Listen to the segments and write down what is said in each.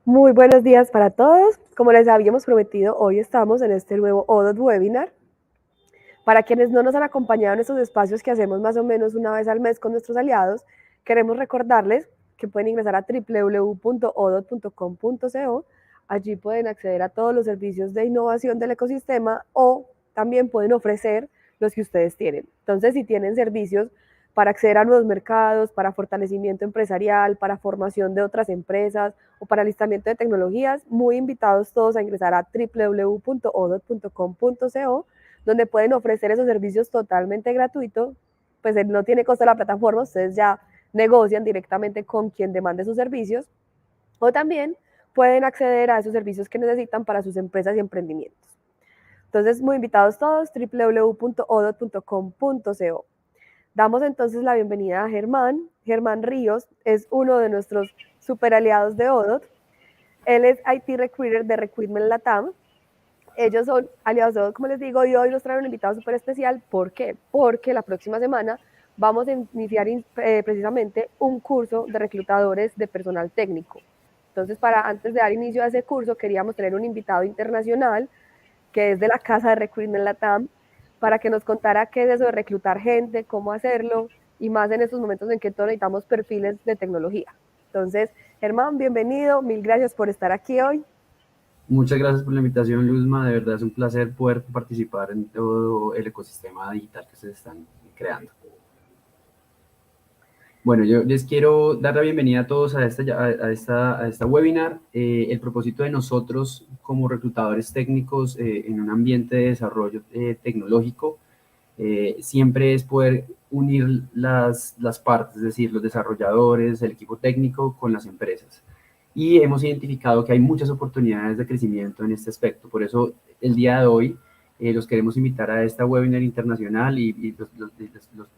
Muy buenos días para todos. Como les habíamos prometido, hoy estamos en este nuevo ODOT Webinar. Para quienes no nos han acompañado en estos espacios que hacemos más o menos una vez al mes con nuestros aliados, queremos recordarles que pueden ingresar a www.odot.com.co. Allí pueden acceder a todos los servicios de innovación del ecosistema o también pueden ofrecer los que ustedes tienen. Entonces, si tienen servicios para acceder a nuevos mercados, para fortalecimiento empresarial, para formación de otras empresas o para alistamiento de tecnologías, muy invitados todos a ingresar a www.odot.com.co, donde pueden ofrecer esos servicios totalmente gratuitos, pues no tiene costo la plataforma, ustedes ya negocian directamente con quien demande sus servicios, o también pueden acceder a esos servicios que necesitan para sus empresas y emprendimientos. Entonces, muy invitados todos, www.odot.com.co. Damos entonces la bienvenida a Germán. Germán Ríos es uno de nuestros super aliados de ODOT. Él es IT Recruiter de Recruitment Latam. Ellos son aliados de ODOT, como les digo, y hoy nos traen un invitado súper especial. ¿Por qué? Porque la próxima semana vamos a iniciar precisamente un curso de reclutadores de personal técnico. Entonces, antes de dar inicio a ese curso, queríamos tener un invitado internacional que es de la casa de Recruitment Latam, para que nos contara qué es eso de reclutar gente, cómo hacerlo, y más en estos momentos en que todos necesitamos perfiles de tecnología. Entonces, Germán, bienvenido, mil gracias por estar aquí hoy. Muchas gracias por la invitación, Luzma. De verdad es un placer poder participar en todo el ecosistema digital que ustedes están creando. Bueno, yo les quiero dar la bienvenida a todos a esta webinar. El propósito de nosotros como reclutadores técnicos en un ambiente de desarrollo tecnológico siempre es poder unir las partes, es decir, los desarrolladores, el equipo técnico con las empresas. Y hemos identificado que hay muchas oportunidades de crecimiento en este aspecto. Por eso, el día de hoy, los queremos invitar a esta webinar internacional y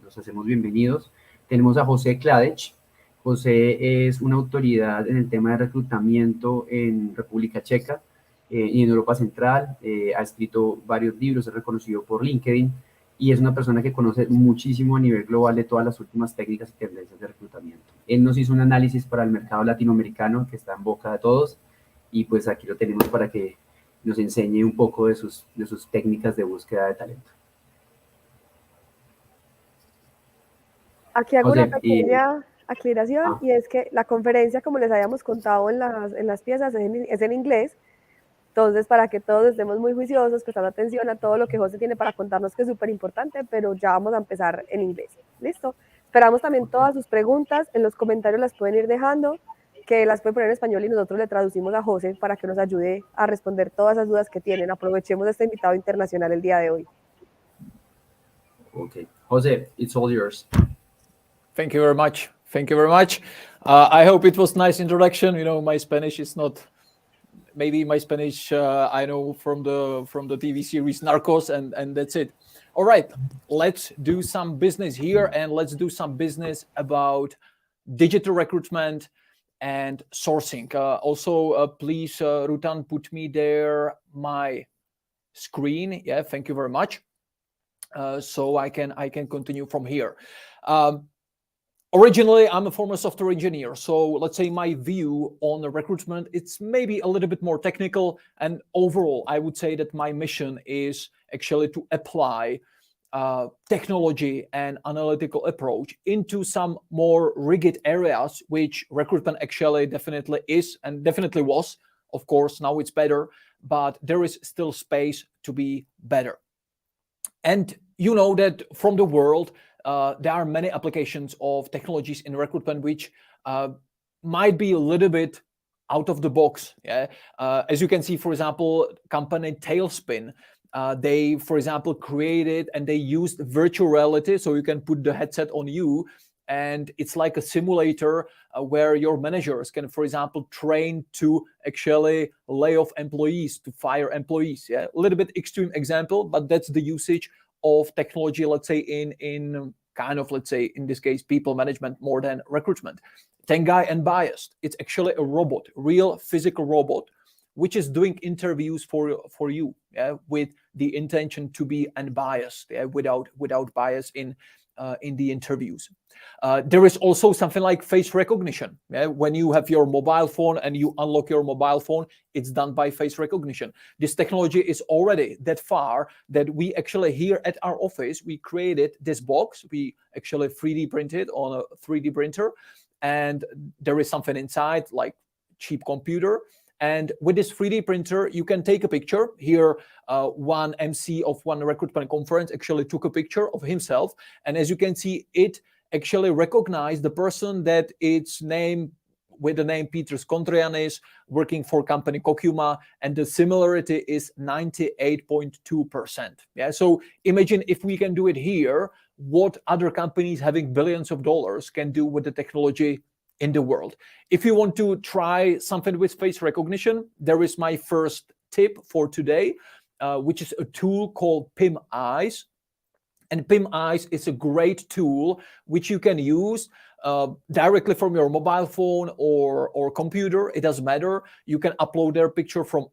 los hacemos bienvenidos. Tenemos a José Kladech. José es una autoridad en el tema de reclutamiento en República Checa y en Europa Central. Ha escrito varios libros, es reconocido por LinkedIn y es una persona que conoce muchísimo a nivel global de todas las últimas técnicas y tendencias de reclutamiento. Él nos hizo un análisis para el mercado latinoamericano que está en boca de todos y pues aquí lo tenemos para que nos enseñe un poco de sus técnicas de búsqueda de talento. Aquí hago una José, pequeña aclaración y es que la conferencia, como les habíamos contado en las piezas, es en inglés. Entonces, para que todos estemos muy juiciosos, prestando atención a todo lo que José tiene para contarnos, que es súper importante, pero ya vamos a empezar en inglés. ¿Listo? Esperamos también todas sus preguntas. En los comentarios las pueden ir dejando, que las pueden poner en español y nosotros le traducimos a José para que nos ayude a responder todas esas dudas que tienen. Aprovechemos este invitado internacional el día de hoy. Okay. Jose, it's all yours. Thank you very much. Thank you very much. I hope it was a nice introduction. You know, my Spanish is not. Maybe my Spanish I know from the TV series Narcos, and that's it. All right, let's do some business here, and let's do some business about digital recruitment and sourcing. Also, please, Rutan, put me there my screen. Yeah, thank you very much. So I can continue from here. Originally, I'm a former software engineer, so let's say my view on the recruitment, it's maybe a little bit more technical, and overall, I would say that my mission is actually to apply technology and analytical approach into some more rigid areas, which recruitment actually definitely is and definitely was. Of course, now it's better, but there is still space to be better. And you know that from the world, there are many applications of technologies in recruitment which might be a little bit out of the box. Yeah? As you can see, for example, company Tailspin, they, for example, created and they used virtual reality, so you can put the headset on you, and it's like a simulator where your managers can, for example, train to actually lay off employees, to fire employees. Yeah, a little bit extreme example, but that's the usage of technology, let's say, in kind of, let's say, in this case, people management more than recruitment. Tengai and Biased, it's actually a robot, real physical robot, which is doing interviews for you, yeah, with the intention to be unbiased, yeah, without bias in in the interviews. There is also something like face recognition. When you have your mobile phone and you unlock your mobile phone, it's done by face recognition. This technology is already that far that we actually here at our office, we created this box. We actually 3D printed on a 3D printer, and there is something inside like cheap computer. And with this 3D printer, you can take a picture. Here, one MC of one recruitment conference actually took a picture of himself. And as you can see, it actually recognized the person that its name with the name Peter Skondrianis, working for company Kokuma, and the similarity is 98.2%. Yeah, so imagine if we can do it here, what other companies having billions of dollars can do with the technology in the world. If you want to try something with face recognition, there is my first tip for today, which is a tool called PIM Eyes. And PIM Eyes is a great tool which you can use directly from your mobile phone or computer. It doesn't matter. You can upload their picture from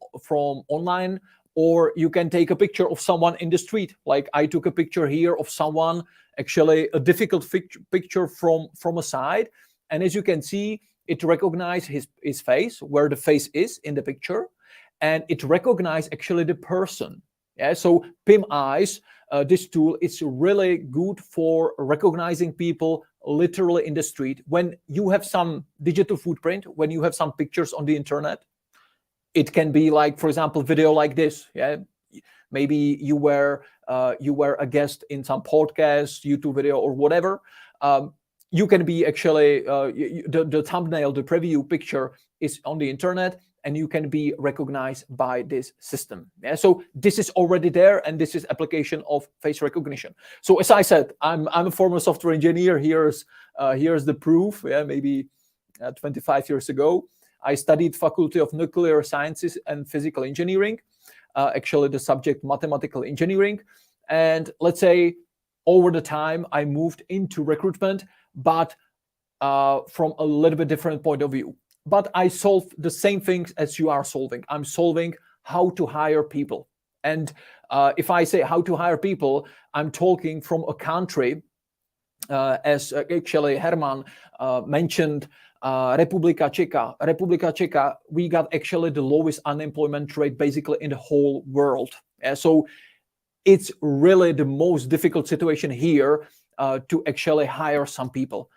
online, or you can take a picture of someone in the street. Like I took a picture here of someone, actually a difficult picture from a side. And as you can see, it recognizes his face, where the face is in the picture, and it recognizes actually the person. Yeah, so PIM Eyes, this tool is really good for recognizing people literally in the street. When you have some digital footprint, when you have some pictures on the internet, it can be like, for example, video like this. Yeah, maybe you were a guest in some podcast, YouTube video, or whatever. You can be actually the thumbnail, the preview picture is on the internet, and you can be recognized by this system. Yeah, so this is already there, and this is application of face recognition. So as I said, I'm a former software engineer. Here's the proof. Yeah, maybe 25 years ago, I studied Faculty of Nuclear Sciences and Physical Engineering. Actually, the subject mathematical engineering, and let's say over the time I moved into recruitment, but from a little bit different point of view. But I solve the same things as you are solving. I'm solving how to hire people. And if I say how to hire people, I'm talking from a country, as actually Herman mentioned, Republika Czeka. Republika Czeka, we got actually the lowest unemployment rate basically in the whole world. So it's really the most difficult situation here to actually hire some people.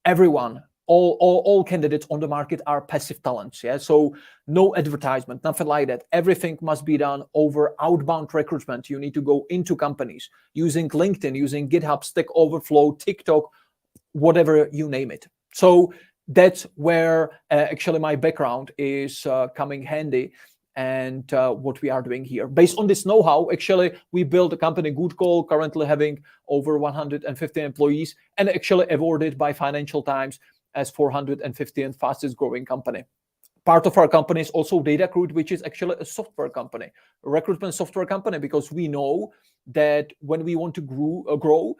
Everyone, all candidates on the market are passive talents. Yeah, so no advertisement, nothing like that. Everything must be done over outbound recruitment. You need to go into companies using LinkedIn, using GitHub, Stack Overflow, TikTok, whatever you name it. So that's where actually my background is coming handy. And what we are doing here. Based on this know-how, actually, we built a company, Good Call, currently having over 150 employees, and actually awarded by Financial Times as 450th fastest growing company. Part of our company is also DataCruit, which is actually a software company, a recruitment software company, because we know that when we want to grow,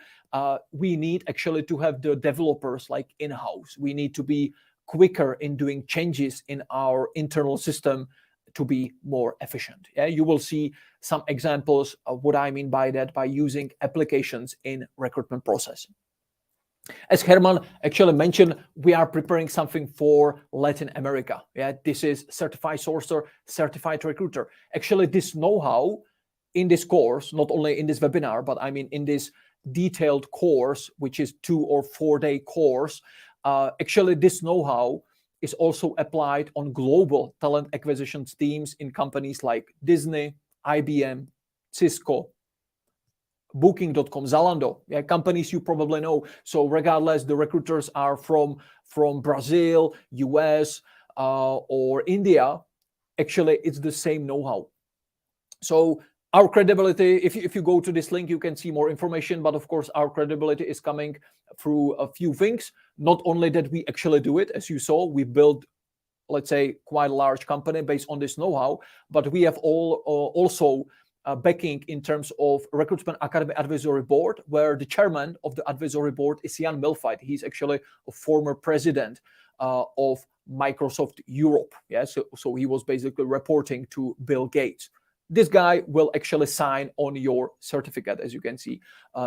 we need actually to have the developers like in-house. We need to be quicker in doing changes in our internal system to be more efficient. Yeah, you will see some examples of what I mean by that by using applications in recruitment process. As Herman actually mentioned, we are preparing something for Latin America. Yeah, this is certified sourcer, certified recruiter. Actually, this know-how in this course, not only in this webinar, but I mean in this detailed course, which is 2 or 4 day course, actually this know-how is also applied on global talent acquisition teams in companies like Disney, IBM, Cisco, Booking.com, Zalando, yeah, companies you probably know. So regardless, the recruiters are from Brazil, US, or India, actually it's the same know-how. So our credibility, if you go to this link, you can see more information, but of course our credibility is coming through a few things. Not only that we actually do it, as you saw, we built, let's say, quite a large company based on this know-how, but we have also backing in terms of Recruitment Academy Advisory Board, where the chairman of the advisory board is Jan Milfight. He's actually a former president of Microsoft Europe. Yeah, so he was basically reporting to Bill Gates. this guy will actually sign on your certificate, as you can see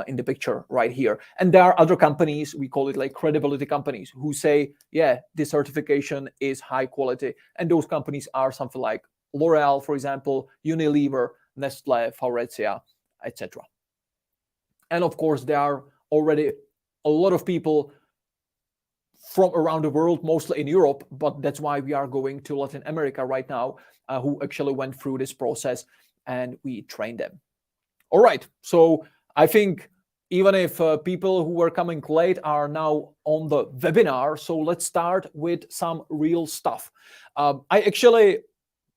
in the picture right here. And there are other companies, we call it like credibility companies, who say, yeah, this certification is high quality. And those companies are something like L'Oreal, for example, Unilever, Nestle, Faurecia, etc. And of course, there are already a lot of people from around the world, mostly in Europe, but that's why we are going to Latin America right now, who actually went through this process and we trained them. All right, so I think even if people who were coming late are now on the webinar, so let's start with some real stuff. I actually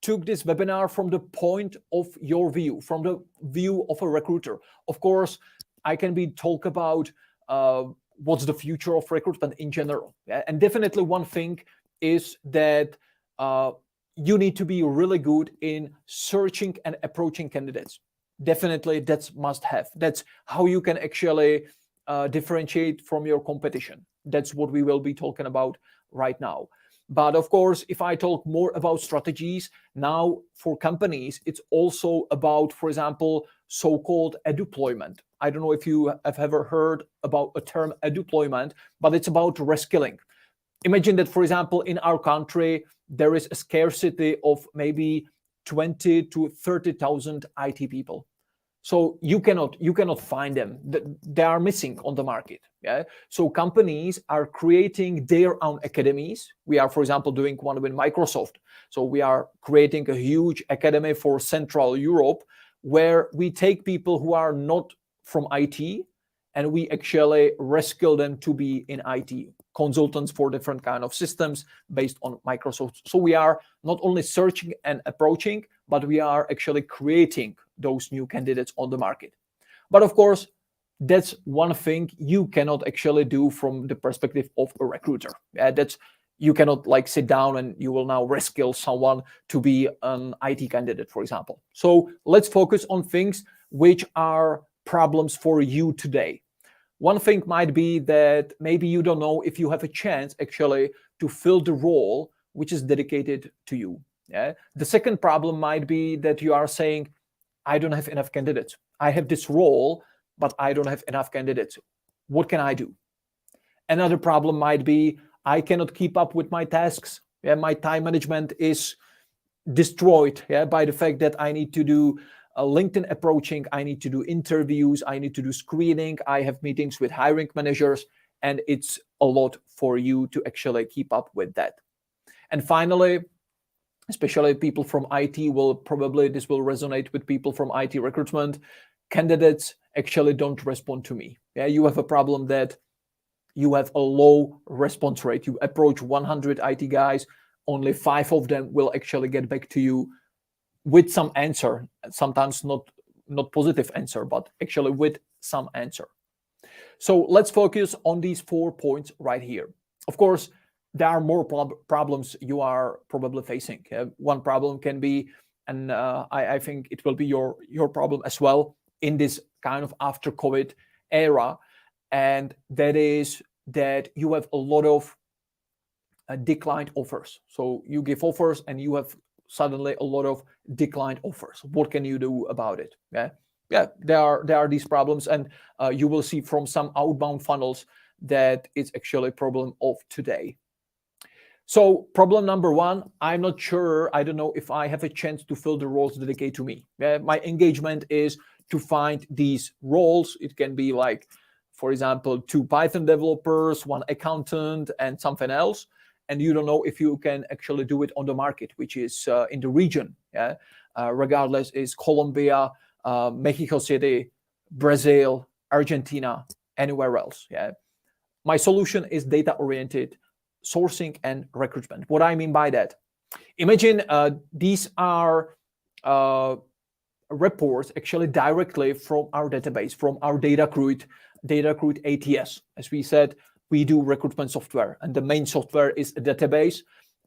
took this webinar from the point of your view, from the view of a recruiter. Of course, I can talk about what's the future of recruitment in general. Yeah? And definitely one thing is that you need to be really good in searching and approaching candidates. Definitely that's must have. That's how you can actually differentiate from your competition. That's what we will be talking about right now. But of course, if I talk more about strategies, now for companies, it's also about, for example, so-called deployment. I don't know if you have ever heard about a term deployment, but it's about reskilling. Imagine that, for example, in our country, there is a scarcity of maybe 20 to 30,000 IT people. So you cannot find them. They are missing on the market. Yeah. So companies are creating their own academies. We are, for example, doing one with Microsoft. So we are creating a huge academy for Central Europe, where we take people who are not from IT and we actually reskill them to be in IT, consultants for different kind of systems based on Microsoft. So we are not only searching and approaching, but we are actually creating those new candidates on the market. But of course, that's one thing you cannot actually do from the perspective of a recruiter. You cannot like sit down and you will now reskill someone to be an IT candidate, for example. So let's focus on things which are problems for you today. One thing might be that maybe you don't know if you have a chance actually to fill the role which is dedicated to you. Yeah. The second problem might be that you are saying, I don't have enough candidates. I have this role, but I don't have enough candidates. What can I do? Another problem might be, I cannot keep up with my tasks. Yeah, my time management is destroyed by the fact that I need to do LinkedIn approaching, I need to do interviews, I need to do screening, I have meetings with hiring managers, and it's a lot for you to actually keep up with that. And finally, especially people from IT this will resonate with people from IT recruitment. Candidates actually don't respond to me. Yeah, you have a problem that you have a low response rate. You approach 100 IT guys, only 5 of them will actually get back to you with some answer, sometimes not positive answer, but actually with some answer. So let's focus on these 4 points right here. Of course, there are more problems you are probably facing. One problem can be, and I think it will be your problem as well in this kind of after COVID era, and that is that you have a lot of declined offers. So you give offers and you have suddenly a lot of declined offers. What can you do about it? Yeah, there are these problems, and you will see from some outbound funnels that it's actually a problem of today. So problem number 1, I'm not sure, I don't know if I have a chance to fill the roles dedicated to me. My engagement is to find these roles. It can be like, for example, 2 Python developers, 1 accountant, and something else. And you don't know if you can actually do it on the market, which is in the region. Regardless, is Colombia, Mexico City, Brazil, Argentina, anywhere else. My solution is data-oriented sourcing and recruitment. What I mean by that, imagine these are reports actually directly from our database, from our DataCruit ATS. As we said, we do recruitment software, and the main software is a database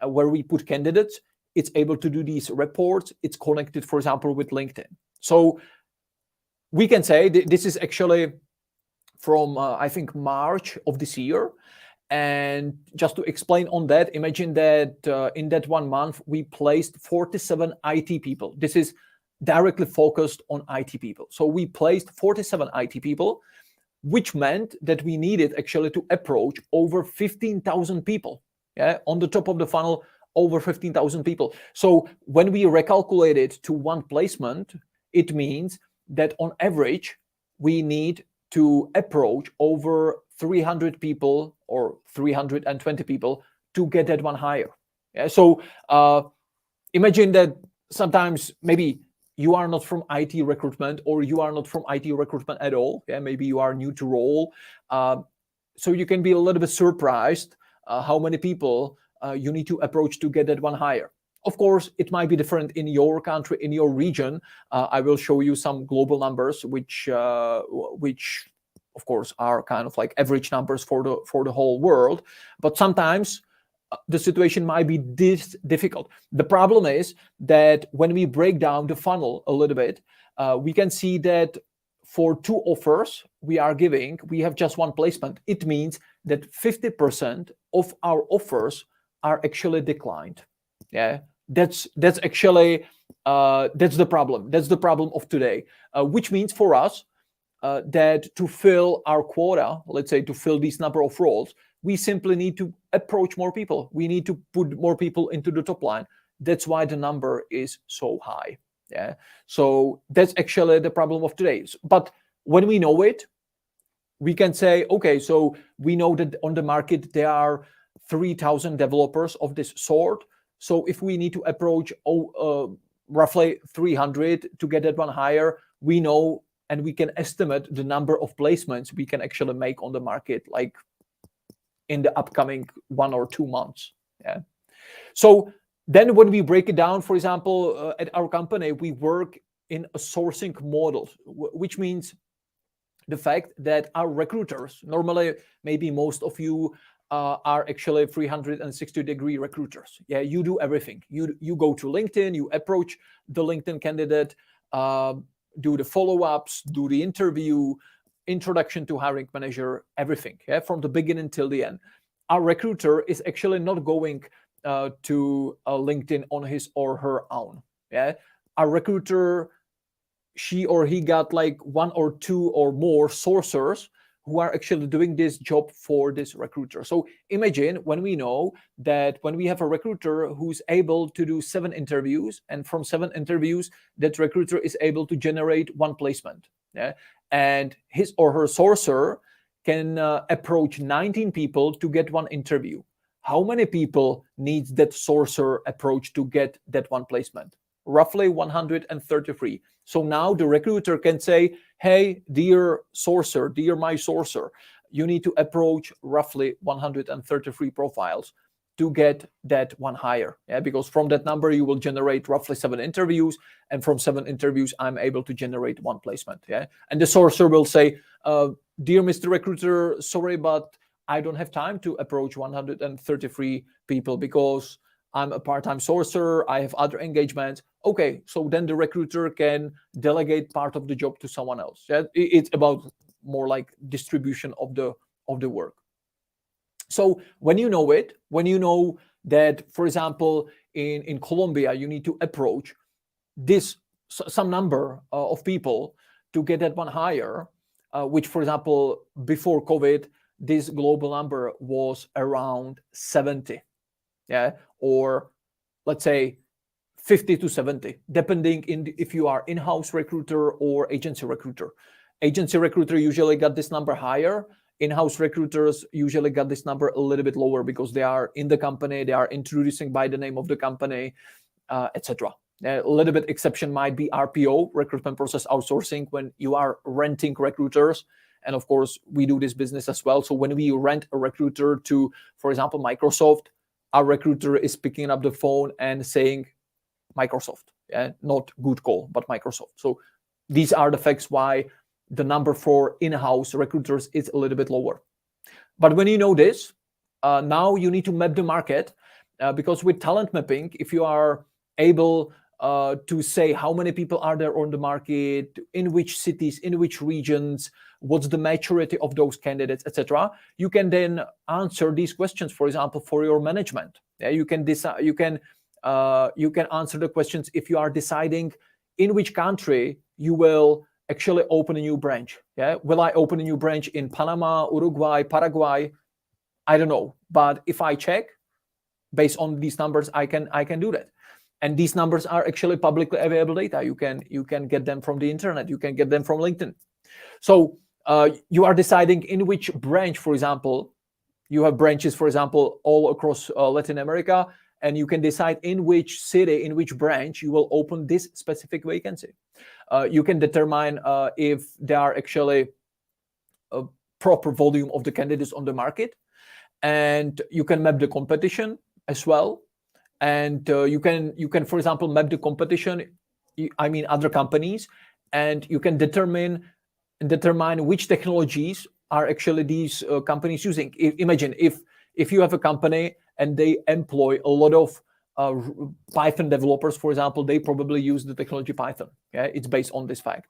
where we put candidates. It's able to do these reports. It's connected, for example, with LinkedIn. So we can say this is actually from, I think, March of this year. And just to explain on that, imagine that in that 1 month, we placed 47 IT people. This is directly focused on IT people. So we placed 47 IT people, which meant that we needed actually to approach over 15,000 people. Yeah, on the top of the funnel, over 15,000 people. So when we recalculate it to one placement, it means that on average, we need to approach over 300 people or 320 people to get that one hire. Yeah, so imagine that sometimes maybe you are not from IT recruitment, or you are not from IT recruitment at all. Yeah, maybe you are new to role. So you can be a little bit surprised how many people you need to approach to get that one hire. Of course, it might be different in your country, in your region. I will show you some global numbers, which of course are kind of like average numbers for the whole world. But sometimes the situation might be this difficult. The problem is that when we break down the funnel a little bit, we can see that for 2 offers we are giving, we have just 1 placement. It means that 50% of our offers are actually declined. Yeah, that's actually that's the problem. That's the problem of today, which means for us that to fill our quota, let's say to fill this number of roles, we simply need to approach more people. We need to put more people into the top line. That's why the number is so high. Yeah. So that's actually the problem of today. But when we know it, we can say, okay, so we know that on the market there are 3,000 developers of this sort. So if we need to approach roughly 300 to get that one higher, we know and we can estimate the number of placements we can actually make on the market, like in the upcoming 1 or 2 months. Yeah. So then when we break it down, for example, at our company, we work in a sourcing model, which means the fact that our recruiters, normally maybe most of you are actually 360-degree recruiters. Yeah, you do everything. You go to LinkedIn, you approach the LinkedIn candidate, do the follow-ups, do the interview, introduction to hiring manager, everything, yeah, from the beginning till the end. Our recruiter is actually not going to LinkedIn on his or her own. Yeah, our recruiter, she or he got like 1 or 2 or more sourcers who are actually doing this job for this recruiter. So imagine when we know that when we have a recruiter who's able to do 7 interviews, and from 7 interviews, that recruiter is able to generate 1 placement. Yeah, and his or her sourcer can approach 19 people to get 1 interview. How many people needs that sourcer approach to get that 1 placement? Roughly 133. So now the recruiter can say, hey, dear sourcer, dear my sourcer, you need to approach roughly 133 profiles to get that one hire. Yeah, because from that number, you will generate roughly 7 interviews. And from 7 interviews, I'm able to generate 1 placement. Yeah, and the sourcer will say, dear Mr. Recruiter, sorry, but I don't have time to approach 133 people because I'm a part-time sourcer, I have other engagements. Okay, so then the recruiter can delegate part of the job to someone else. Yeah? It's about more like distribution of the work. So when you know it, when you know that, for example, in Colombia, you need to approach some number of people to get that one higher, which, for example, before COVID, this global number was around 70. Yeah, or let's say 50 to 70, depending if you are in-house recruiter or agency recruiter. Agency recruiter usually got this number higher. In-house recruiters usually got this number a little bit lower because they are in the company, they are introducing by the name of the company, etc. A little bit exception might be RPO, recruitment process outsourcing, when you are renting recruiters. And of course, we do this business as well. So when we rent a recruiter to, for example, Microsoft, our recruiter is picking up the phone and saying Microsoft, yeah? Not good call, but Microsoft. So these are the facts why the number for in-house recruiters is a little bit lower. But when you know this, now you need to map the market, because with talent mapping, if you are able to say how many people are there on the market, in which cities, in which regions, what's the maturity of those candidates, etc., you can then answer these questions, for example, for your management. Yeah, you can decide, you can answer the questions if you are deciding in which country you will actually open a new branch. Yeah, will I open a new branch in Panama, Uruguay, Paraguay? I don't know. But if I check based on these numbers, I can do that. And these numbers are actually publicly available data. You can get them from the internet. You can get them from LinkedIn. So you are deciding in which branch, for example, you have branches, for example, all across Latin America, and you can decide in which city, in which branch you will open this specific vacancy. You can determine if there are actually a proper volume of the candidates on the market, and you can map the competition as well. And you can, for example, map the competition, I mean other companies, and you can determine which technologies are actually these companies using. Imagine if you have a company and they employ a lot of Python developers, for example, they probably use the technology Python. Yeah, it's based on this fact.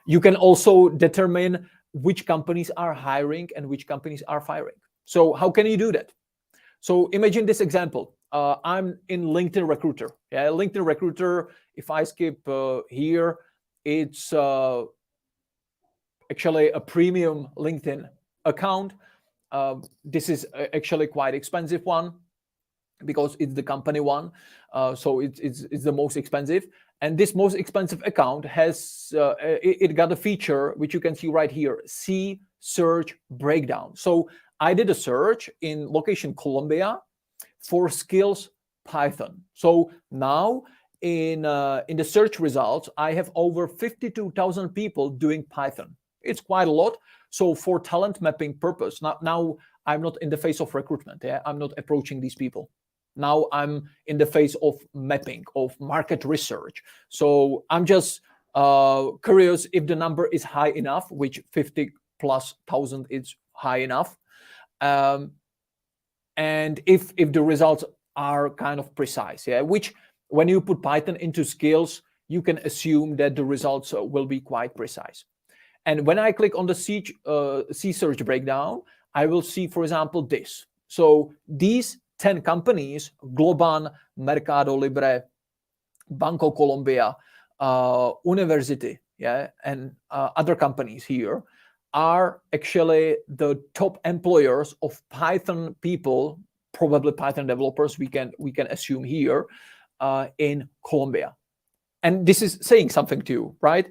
You can also determine which companies are hiring and which companies are firing. So how can you do that? So imagine this example. I'm in LinkedIn Recruiter. Yeah, LinkedIn Recruiter, if I skip here, it's actually a premium LinkedIn account. This is actually quite expensive one because it's the company one. So it's the most expensive. And this most expensive account has, it got a feature which you can see right here, see search breakdown. So I did a search in location Colombia for skills Python. So now in the search results, I have over 52,000 people doing Python. It's quite a lot. So for talent mapping purpose, now I'm not in the phase of recruitment. Yeah? I'm not approaching these people. Now I'm in the phase of mapping, of market research. So I'm just curious if the number is high enough, which 50,000+ is high enough. And if the results are kind of precise, yeah, which when you put Python into skills, you can assume that the results will be quite precise. And when I click on the C search breakdown, I will see, for example, this. So these 10 companies, Globan, Mercado Libre, Banco Colombia, University, yeah, and other companies here are actually the top employers of Python people, probably Python developers, we can assume here in Colombia. And this is saying something to you, right?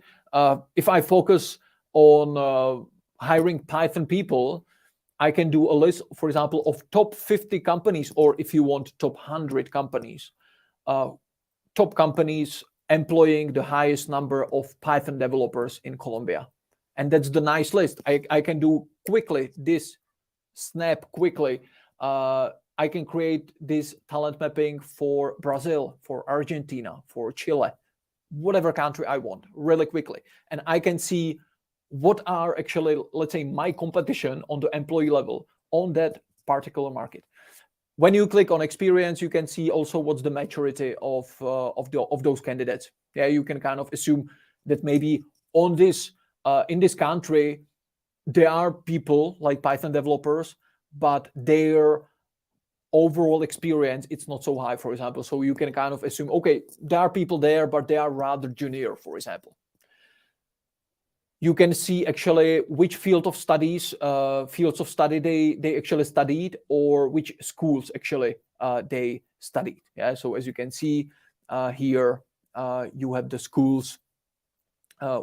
If I focus on hiring Python people, I can do a list, for example, of top 50 companies, or if you want, top 100 companies, top companies employing the highest number of Python developers in Colombia. And that's the nice list. I can do quickly this snap quickly. I can create this talent mapping for Brazil, for Argentina, for Chile, whatever country I want really quickly. And I can see what are actually, let's say, my competition on the employee level on that particular market. When you click on experience, you can see also what's the maturity of those candidates. Yeah, you can kind of assume that maybe on this in this country there are people like Python developers, but their overall experience it's not so high, for example. So you can kind of assume, okay, there are people there, but they are rather junior, for example. You can see actually which fields of study they actually studied, or which schools actually they studied. Yeah, so as you can see here, you have the schools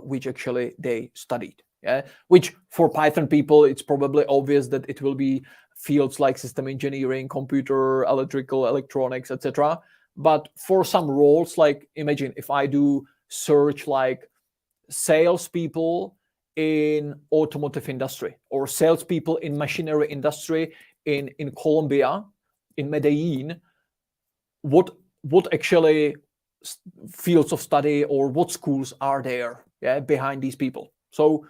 which actually they studied. Yeah, which for Python people, it's probably obvious that it will be fields like system engineering, computer, electrical, electronics, etc. But for some roles, like imagine if I do search like salespeople in automotive industry or salespeople in machinery industry in Colombia, in Medellin, what actually fields of study or what schools are there, yeah, behind these people. So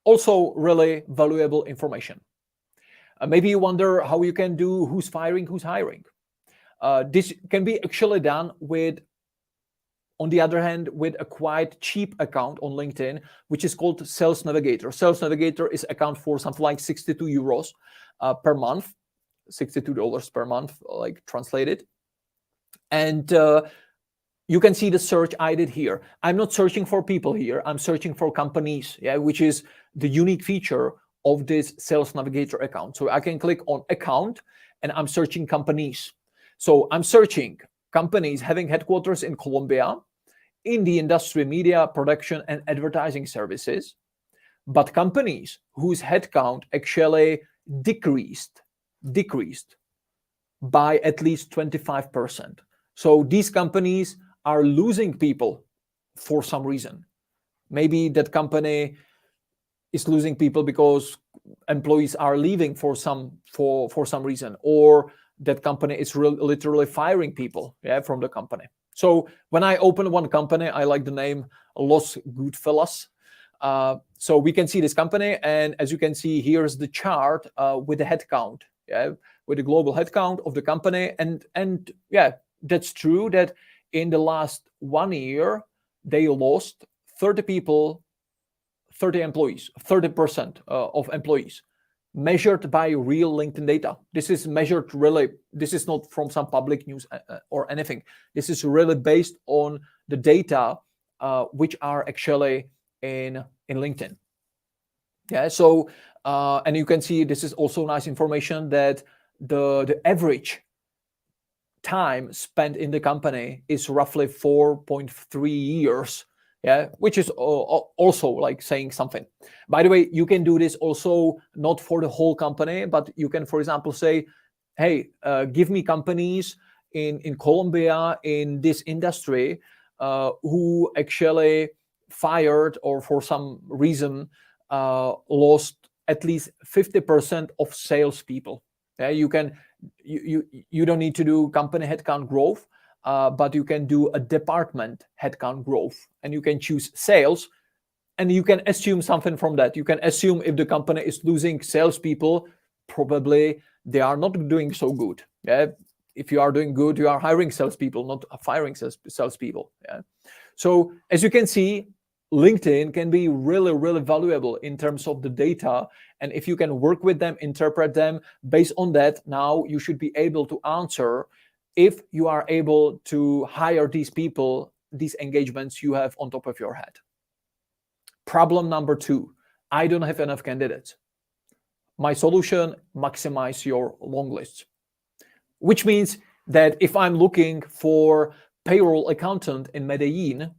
also really valuable information. Maybe you wonder how you can do who's firing, who's hiring. This can be actually done with, on the other hand, with a quite cheap account on LinkedIn, which is called Sales Navigator. Sales Navigator is account for something like 62 euros per month, $62 per month, like translated. And you can see the search I did here. I'm not searching for people here. I'm searching for companies, yeah, which is the unique feature of this Sales Navigator account. So I can click on account and I'm searching companies. So I'm searching companies having headquarters in Colombia, in the industry, media, production, and advertising services, but companies whose headcount actually decreased by at least 25%. So these companies are losing people for some reason. Maybe that company is losing people because employees are leaving for some reason, or that company is literally firing people, yeah, from the company. So when I open one company, I like the name Los Goodfellas. So we can see this company, and as you can see, here's the chart with the headcount, yeah, with the global headcount of the company, and yeah, that's true that in the last 1 year they lost 30 people, 30 employees, 30% of employees, measured by real LinkedIn data. This is measured really, this is not from some public news or anything. This is really based on the data which are actually in LinkedIn. Yeah, so and you can see this is also nice information that the average time spent in the company is roughly 4.3 years. Yeah, which is also like saying something. By the way, you can do this also not for the whole company, but you can, for example, say, hey, give me companies in Colombia in this industry who actually fired or for some reason lost at least 50% of salespeople. Yeah, you don't need to do company headcount growth, but you can do a department headcount growth, and you can choose sales, and you can assume something from that. You can assume if the company is losing salespeople, probably they are not doing so good. Yeah, if you are doing good, you are hiring salespeople, not firing salespeople. Yeah, so as you can see, LinkedIn can be really, really valuable in terms of the data. And if you can work with them, interpret them based on that, now you should be able to answer if you are able to hire these people, these engagements you have on top of your head. Problem number 2, I don't have enough candidates. My solution, maximize your long lists, which means that if I'm looking for payroll accountant in Medellin,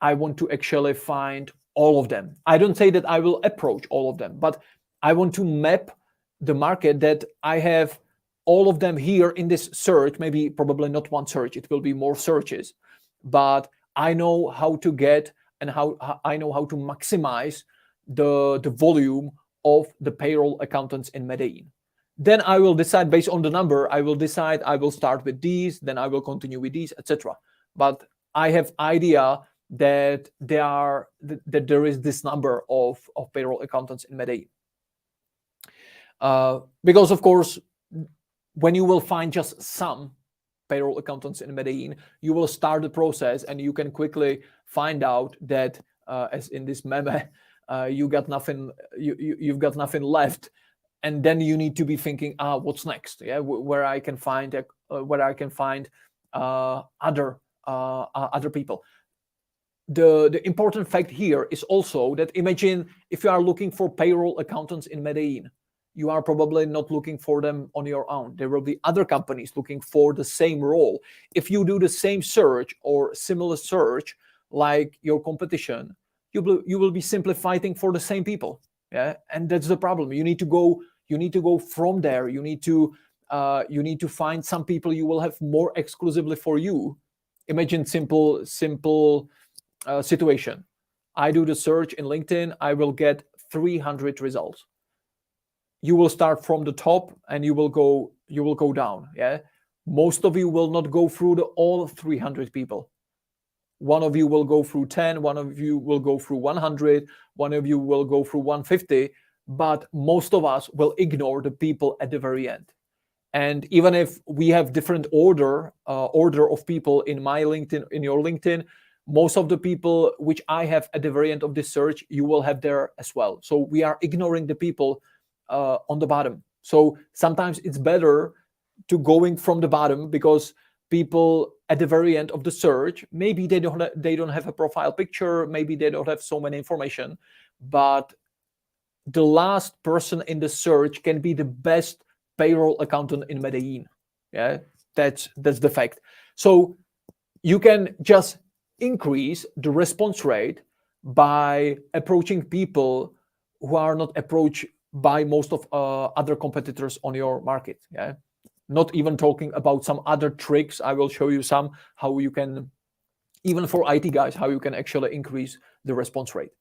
I want to actually find all of them. I don't say that I will approach all of them, but I want to map the market that I have all of them here in this search. Maybe probably not one search, it will be more searches, but I know how to get and how I know how to maximize the volume of the payroll accountants in Medellin. Then I will decide based on the number, I will decide I will start with these, then I will continue with these, etc. But I have idea that there is this number of payroll accountants in Medellin. Because of course, when you will find just some payroll accountants in Medellin, you will start the process and you can quickly find out that, as in this meme, you've got nothing left, and then you need to be thinking, what's next? Yeah, where I can find other people. The important fact here is also that imagine if you are looking for payroll accountants in Medellin, you are probably not looking for them on your own. There will be other companies looking for the same role. If you do the same search or similar search like your competition, you will be simply fighting for the same people. Yeah, and that's the problem. You need to go from there. You need to find some people you will have more exclusively for you. Imagine simple situation. I do the search in LinkedIn, I will get 300 results. You will start from the top and you will go down. Yeah, most of you will not go through all 300 people. One of you will go through 10, one of you will go through 100, one of you will go through 150, but most of us will ignore the people at the very end. And even if we have different order of people in my LinkedIn, in your LinkedIn, most of the people which I have at the very end of this search, you will have there as well. So we are ignoring the people on the bottom. So sometimes it's better to going from the bottom, because people at the very end of the search, maybe they don't have a profile picture, maybe they don't have so many information, but the last person in the search can be the best payroll accountant in Medellin. Yeah, that's the fact. So you can just increase the response rate by approaching people who are not approached by most of other competitors on your market. Yeah, not even talking about some other tricks. I will show you some, how you can, even for IT guys, how you can actually increase the response rate.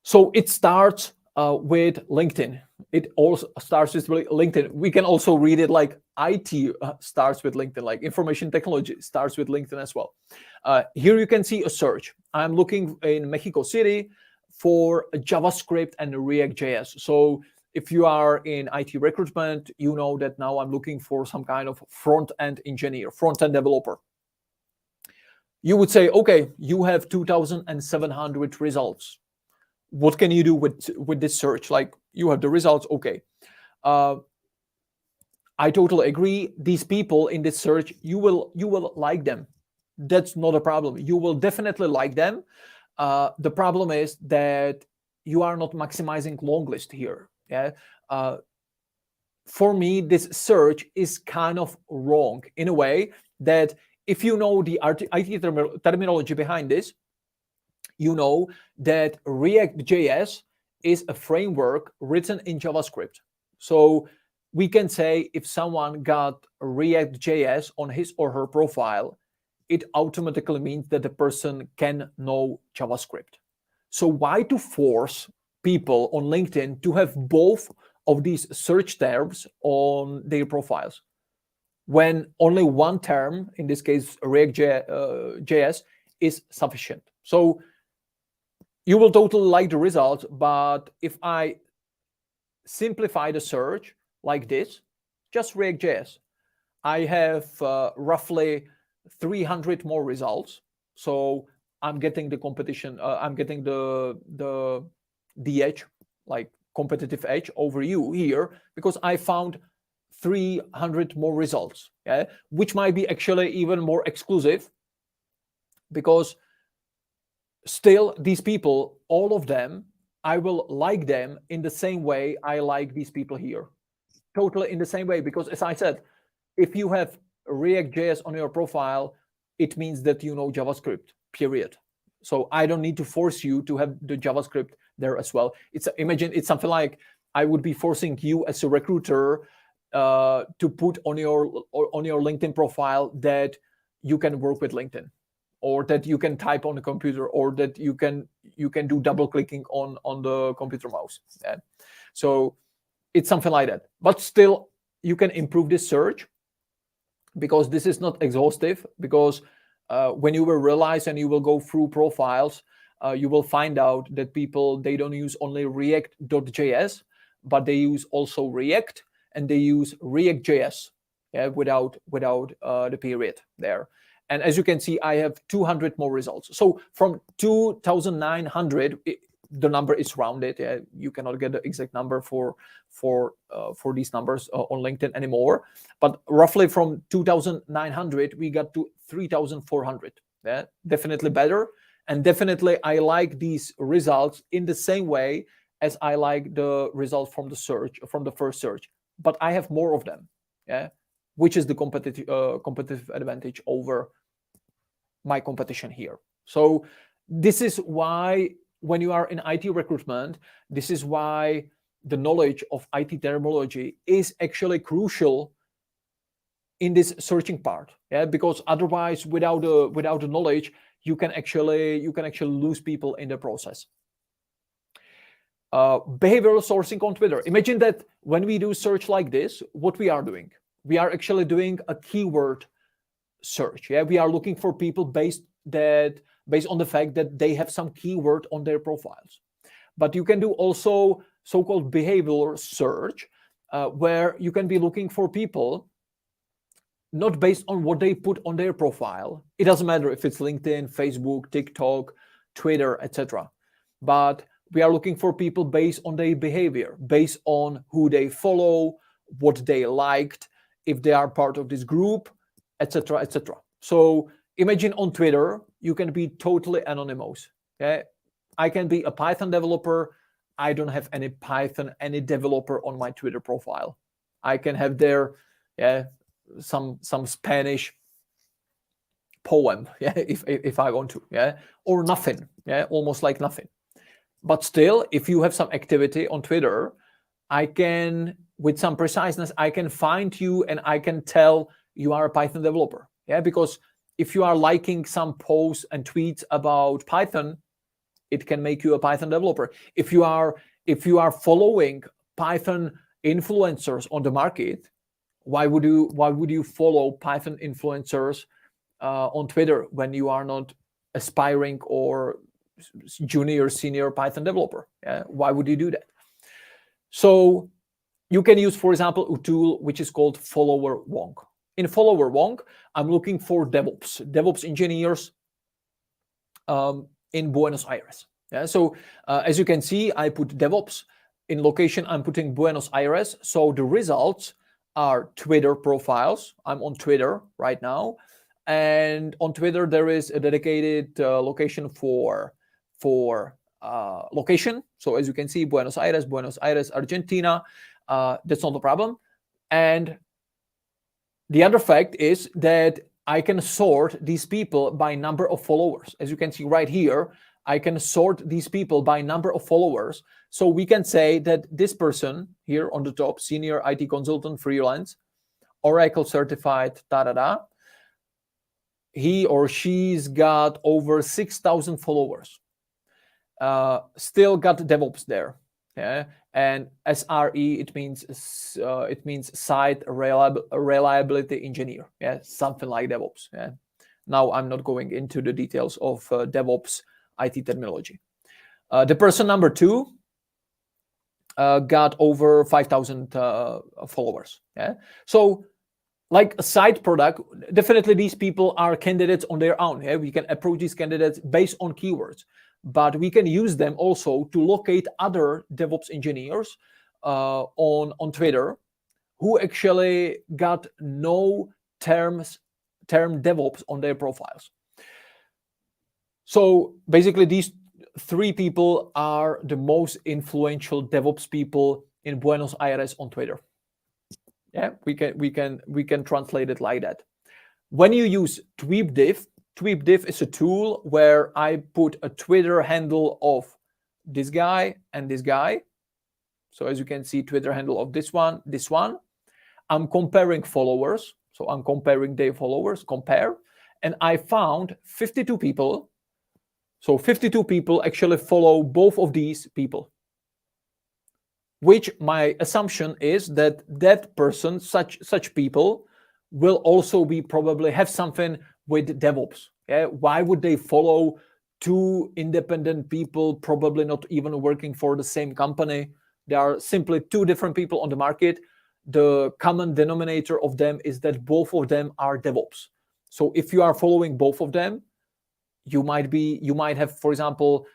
So it starts with LinkedIn. It also starts with LinkedIn. We can also read it like IT starts with LinkedIn, like information technology starts with LinkedIn as well. Here you can see a search. I'm looking in Mexico City for JavaScript and React.js. So if you are in IT recruitment, you know that now I'm looking for some kind of front-end engineer, front-end developer. You would say, okay, you have 2,700 results. What can you do with this search? Like, you have the results, okay. I totally agree. These people in this search, you will like them. That's not a problem. You will definitely like them. The problem is that you are not maximizing long list here. Yeah. For me, this search is kind of wrong in a way that if you know the IT terminology behind this, you know that React.js is a framework written in JavaScript. So we can say if someone got React.js on his or her profile, it automatically means that the person can know JavaScript. So why to force people on LinkedIn to have both of these search terms on their profiles when only one term, in this case React.js, is sufficient? So you will totally like the results, but if I simplify the search like this, just React.js, I have roughly 300 more results. So I'm getting the competition, I'm getting the edge, like competitive edge over you here, because I found 300 more results, yeah? Which might be actually even more exclusive, because still these people, all of them, I will like them in the same way I like these people here. Totally in the same way, because as I said, if you have React.js on your profile, it means that you know JavaScript, period. So I don't need to force you to have the JavaScript there as well. Imagine it's something like I would be forcing you as a recruiter to put on your LinkedIn profile that you can work with LinkedIn, or that you can type on the computer, or that you can do double clicking on the computer mouse. Yeah. So it's something like that. But still, you can improve this search, because this is not exhaustive, because when you will realize and you will go through profiles, you will find out that people, they don't use only React.js, but they use also React, and they use React.js, yeah, without the period there. And as you can see, I have 200 more results. So from 2,900, the number is rounded. Yeah, you cannot get the exact number for these numbers on LinkedIn anymore. But roughly from 2,900, we got to 3,400. Yeah, definitely better. And definitely, I like these results in the same way as I like the results from the first search. But I have more of them. Yeah, which is the competitive advantage over my competition here. So this is why, when you are in IT recruitment, this is why the knowledge of IT terminology is actually crucial in this searching part. Yeah, because otherwise, without the knowledge, you can actually lose people in the process. Behavioral sourcing on Twitter. Imagine that when we do search like this, what we are doing? We are actually doing a keyword search. Yeah, we are looking for people based on the fact that they have some keyword on their profiles. But you can do also so-called behavioral search, where you can be looking for people not based on what they put on their profile. It doesn't matter if it's LinkedIn, Facebook, TikTok, Twitter, etc. But we are looking for people based on their behavior, based on who they follow, what they liked, if they are part of this group, etc., etc. So imagine on Twitter, you can be totally anonymous. Okay, I can be a Python developer. I don't have any developer on my Twitter profile. I can have there, some Spanish poem, if I want to, or nothing, almost like nothing. But still, if you have some activity on Twitter, I can, with some preciseness, I can find you and I can tell you are a Python developer, because if you are liking some posts and tweets about Python, it can make you a Python developer. If you are following Python influencers on the market, why would you follow Python influencers on Twitter when you are not aspiring or junior, senior Python developer? Why would you do that? So you can use, for example, a tool which is called Follower Wonk. In Follower Wonk, I'm looking for DevOps engineers in Buenos Aires. So as you can see, I put DevOps. In location, I'm putting Buenos Aires. So the results are Twitter profiles. I'm on Twitter right now. And on Twitter, there is a dedicated location for location. So as you can see, Buenos Aires, Argentina. That's not a problem. And the other fact is that I can sort these people by number of followers. As you can see right here, I can sort these people by number of followers. So we can say that this person here on the top, senior IT consultant, freelance, Oracle certified, he or she's got over 6,000 followers. Still got DevOps there. And SRE, it means site reliability engineer. Something like DevOps. Now I'm not going into the details of DevOps IT terminology. The person number 2 got over 5,000 followers. So like a side product, definitely these people are candidates on their own. We can approach these candidates based on keywords, but we can use them also to locate other DevOps engineers on Twitter who actually got no term DevOps on their profiles. So basically, these 3 people are the most influential DevOps people in Buenos Aires on Twitter. We can translate it like that. When you use TweetDiff is a tool where I put a Twitter handle of this guy and this guy. So as you can see, Twitter handle of this one. I'm comparing followers. So I'm comparing their followers, compare. And I found 52 people. So 52 people actually follow both of these people. Which my assumption is that person, such people, will also be probably have something with DevOps. Why would they follow 2 independent people, probably not even working for the same company? There are simply 2 different people on the market. The common denominator of them is that both of them are DevOps. So if you are following both of them, you might have, for example,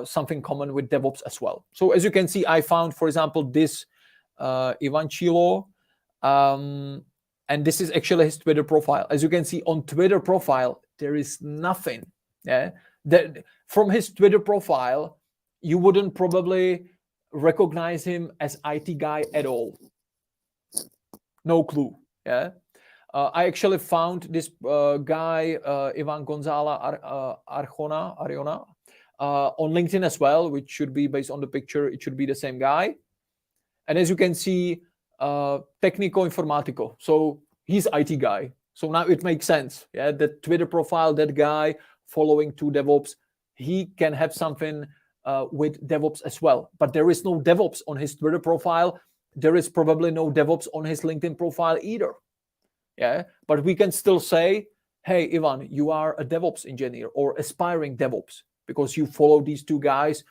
something common with DevOps as well. So as you can see, I found, for example, this Ivan Chilo, and this is actually his Twitter profile. As you can see on Twitter profile, there is nothing. From his Twitter profile, you wouldn't probably recognize him as IT guy at all. No clue. I actually found this guy, Ivan Gonzala Ariona, on LinkedIn as well, which should be based on the picture. It should be the same guy. And as you can see, Técnico Informático. So he's IT guy. So now it makes sense. The Twitter profile, that guy following 2 DevOps, he can have something with DevOps as well. But there is no DevOps on his Twitter profile. There is probably no DevOps on his LinkedIn profile either. But we can still say, hey, Ivan, you are a DevOps engineer or aspiring DevOps because you follow these 2 guys.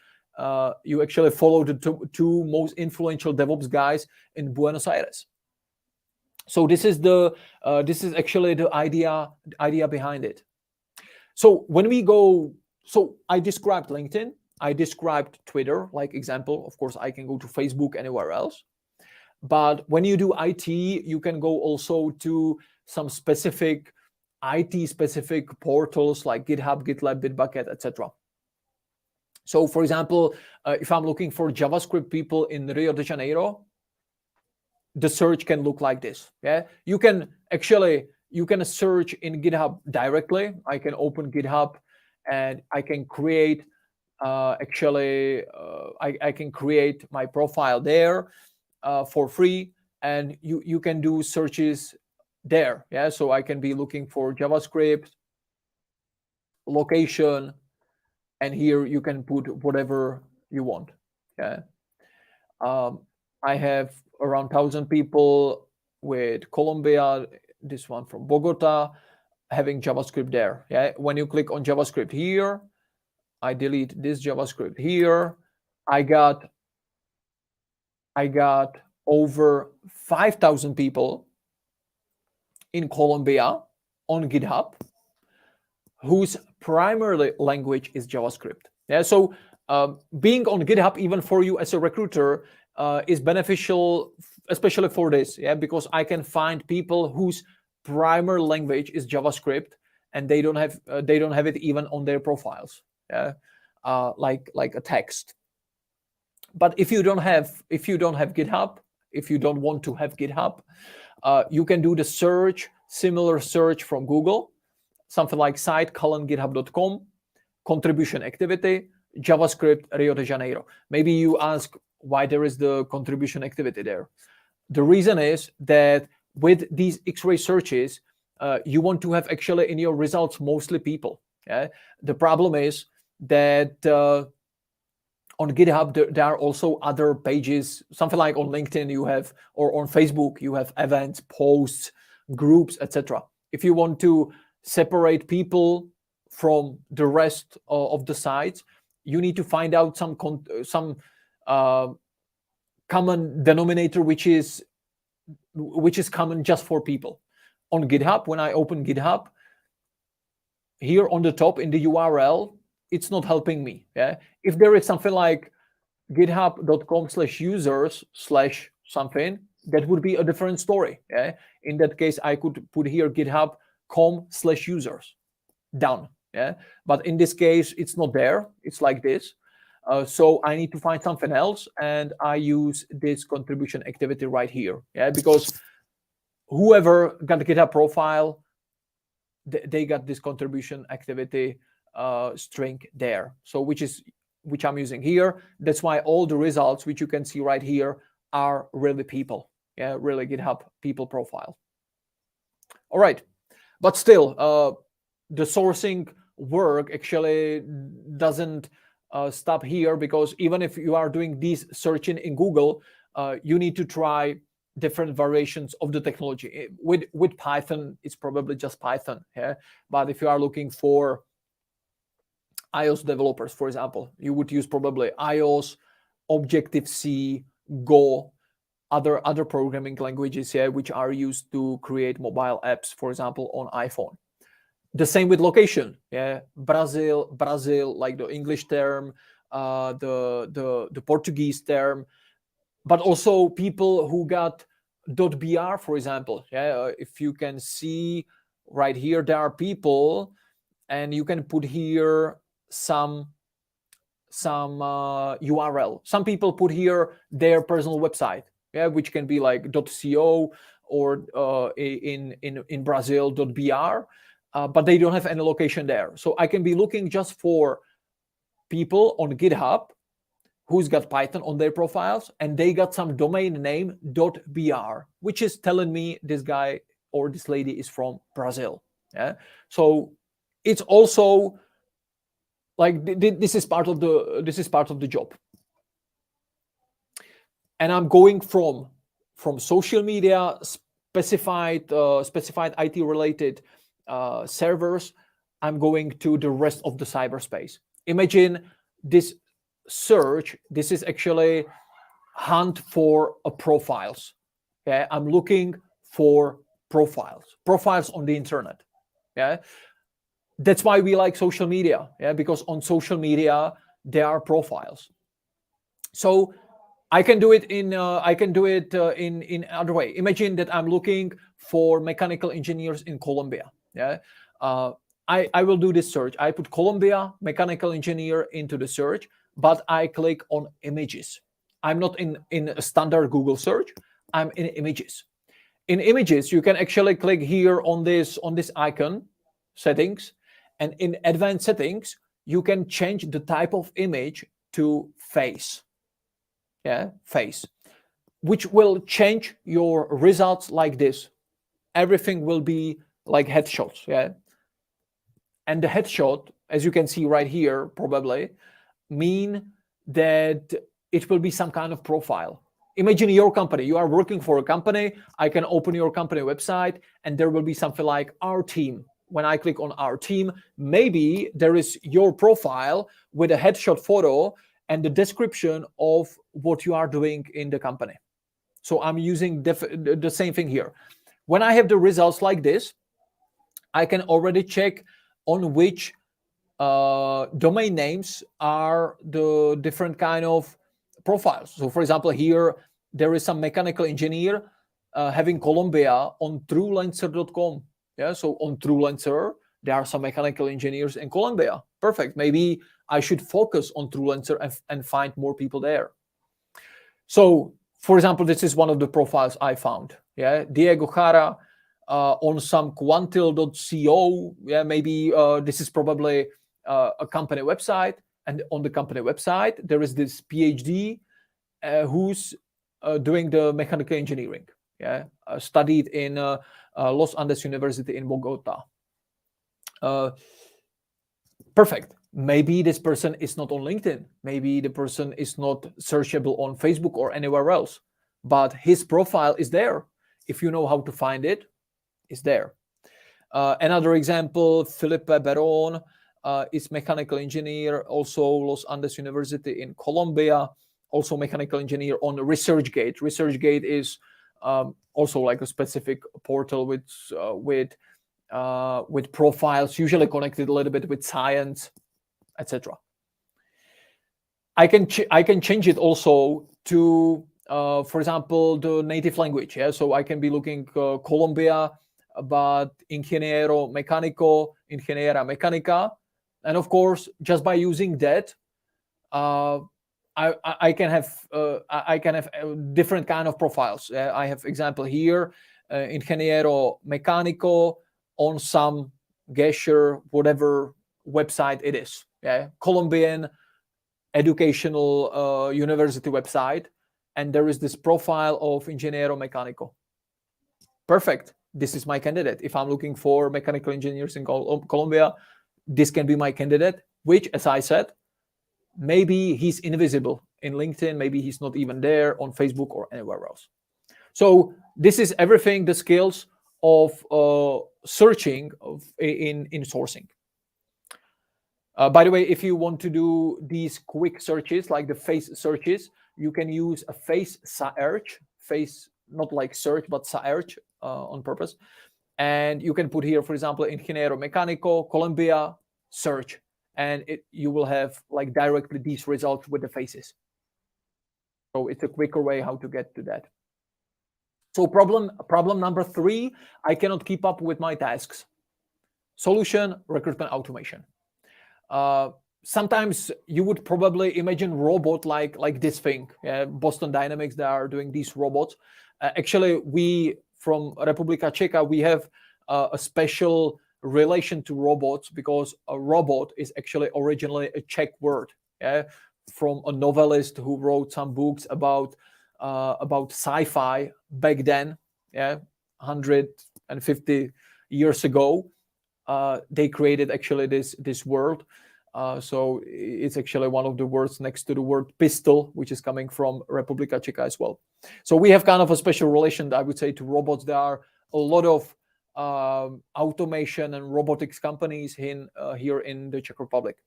You actually follow the 2 most influential DevOps guys in Buenos Aires. So this is actually the idea behind it. So when we go, so I described LinkedIn, I described Twitter, like example. Of course, I can go to Facebook, anywhere else. But when you do IT, you can go also to some specific IT specific portals like GitHub, GitLab, Bitbucket, etc. So for example, if I'm looking for JavaScript people in Rio de Janeiro, the search can look like this. Yeah, you can search in GitHub directly. I can open GitHub and I can create I can create my profile there for free, and you can do searches there. Yeah, so I can be looking for JavaScript, location, and here you can put whatever you want. Yeah, I have around 1,000 people with Colombia, this one from Bogota, having JavaScript there. Yeah, when you click on JavaScript here, I delete this JavaScript here. I got over 5,000 people in Colombia on GitHub whose primary language is JavaScript. Yeah, so being on GitHub, even for you as a recruiter, is beneficial, especially for this. Yeah, because I can find people whose primary language is JavaScript, and they don't have it even on their profiles. Yeah, like a text. But if you don't have GitHub, if you don't want to have GitHub, you can do the search, similar search from Google, something like site:/github.com, contribution activity, JavaScript, Rio de Janeiro. Maybe you ask why there is the contribution activity there. The reason is that with these X-ray searches, you want to have actually in your results mostly people. Yeah? The problem is that on GitHub, there are also other pages, something like on LinkedIn you have, or on Facebook, you have events, posts, groups, etc. If you want to separate people from the rest of the sites, you need to find out some common denominator, which is common just for people. On GitHub, when I open GitHub, here on the top in the URL, it's not helping me. Yeah, if there is something like github.com/users/something, that would be a different story. Yeah, in that case, I could put here github.com/users. Done. Yeah, but in this case, it's not there. It's like this. So I need to find something else, and I use this contribution activity right here. Yeah, because whoever got the GitHub profile, they got this contribution activity string there. So which I'm using here. That's why all the results which you can see right here are really people. Yeah, really GitHub people profile. All right, but still, the sourcing work actually doesn't stop here, because even if you are doing these searching in Google, you need to try different variations of the technology. With Python, it's probably just Python. Yeah, but if you are looking for iOS developers, for example, you would use probably iOS, Objective-C, Go, other programming languages, yeah, which are used to create mobile apps, for example, on iPhone. The same with location. Yeah, Brazil, like the English term, the Portuguese term, but also people who got .br, for example. Yeah, if you can see right here, there are people, and you can put here some URL. Some people put here their personal website, yeah, which can be like .co or in Brazil .br, but they don't have any location there. So I can be looking just for people on GitHub who's got Python on their profiles, and they got some domain name .br, which is telling me this guy or this lady is from Brazil. Yeah, so it's also like this is part of the job. And I'm going from social media, specified IT related servers. I'm going to the rest of the cyberspace. Imagine this search. This is actually hunt for profiles. Okay, I'm looking for profiles on the internet. Yeah, that's why we like social media. Yeah, because on social media there are profiles. So I can do it in in other way. Imagine that I'm looking for mechanical engineers in Colombia. Yeah, I will do this search. I put Colombia mechanical engineer into the search, but I click on images. I'm not in a standard Google search. I'm in images. In images, you can actually click here on this icon, settings, and in advanced settings, you can change the type of image to face. Yeah, face, which will change your results like this. Everything will be like headshots. Yeah, and the headshot, as you can see right here, probably mean that it will be some kind of profile. Imagine your company. You are working for a company. I can open your company website, and there will be something like our team. When I click on our team, maybe there is your profile with a headshot photo and the description of what you are doing in the company. So I'm using the same thing here. When I have the results like this, I can already check on which domain names are the different kind of profiles. So for example, here there is some mechanical engineer having Colombia on truelancer.com. Yeah, so on TrueLancer, there are some mechanical engineers in Colombia. Perfect. Maybe I should focus on TrueLancer and find more people there. So, for example, this is one of the profiles I found. Yeah, Diego Jara on some quantil.co. Yeah, maybe this is probably a company website. And on the company website, there is this PhD who's doing the mechanical engineering. Yeah, studied in Los Andes University in Bogota. Perfect. Maybe this person is not on LinkedIn. Maybe the person is not searchable on Facebook or anywhere else, but his profile is there. If you know how to find it, it's there. Another example, Felipe Beron is mechanical engineer, also Los Andes University in Colombia, also mechanical engineer on ResearchGate. ResearchGate is also like a specific portal with profiles, usually connected a little bit with science, etc. I can change it also to, for example, the native language. Yeah, so I can be looking Colombia, but ingeniero mecánico, ingeniera mecánica, and of course, just by using that, I can have different kind of profiles. I have example here, ingeniero mecánico on some Gesher, whatever website it is. Yeah, Colombian educational university website, and there is this profile of ingeniero mecánico. Perfect. This is my candidate. If I'm looking for mechanical engineers in Colombia, this can be my candidate, which, as I said, maybe he's invisible in LinkedIn, maybe he's not even there on Facebook or anywhere else. So this is everything, the skills of searching in sourcing. By the way, if you want to do these quick searches, like the face searches, you can use a face search, face, not like search, but search on purpose. And you can put here, for example, ingeniero mecánico, Colombia, search. And you will have like directly these results with the faces. So it's a quicker way how to get to that. So problem number 3, I cannot keep up with my tasks. Solution, recruitment automation. Sometimes you would probably imagine robot like this thing. Boston Dynamics, they are doing these robots. Actually, we from Republika Czech, we have a special relation to robots because a robot is actually originally a Czech word, from a novelist who wrote some books about sci-fi back then, 150 years ago. They created actually this word. So it's actually one of the words next to the word pistol, which is coming from Republika Czech as well. So we have kind of a special relation, I would say, to robots. There are a lot of automation and robotics companies here in the Czech Republic.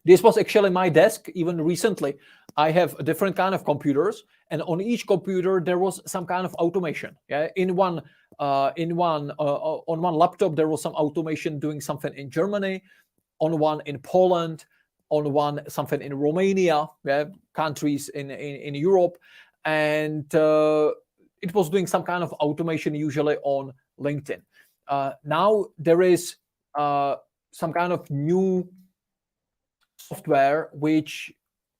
This was actually my desk even recently. I have a different kind of computers, and on each computer there was some kind of automation. On one laptop there was some automation doing something in Germany, on one in Poland, something in Romania, countries in Europe, and it was doing some kind of automation, usually on LinkedIn. Now there is some kind of new software which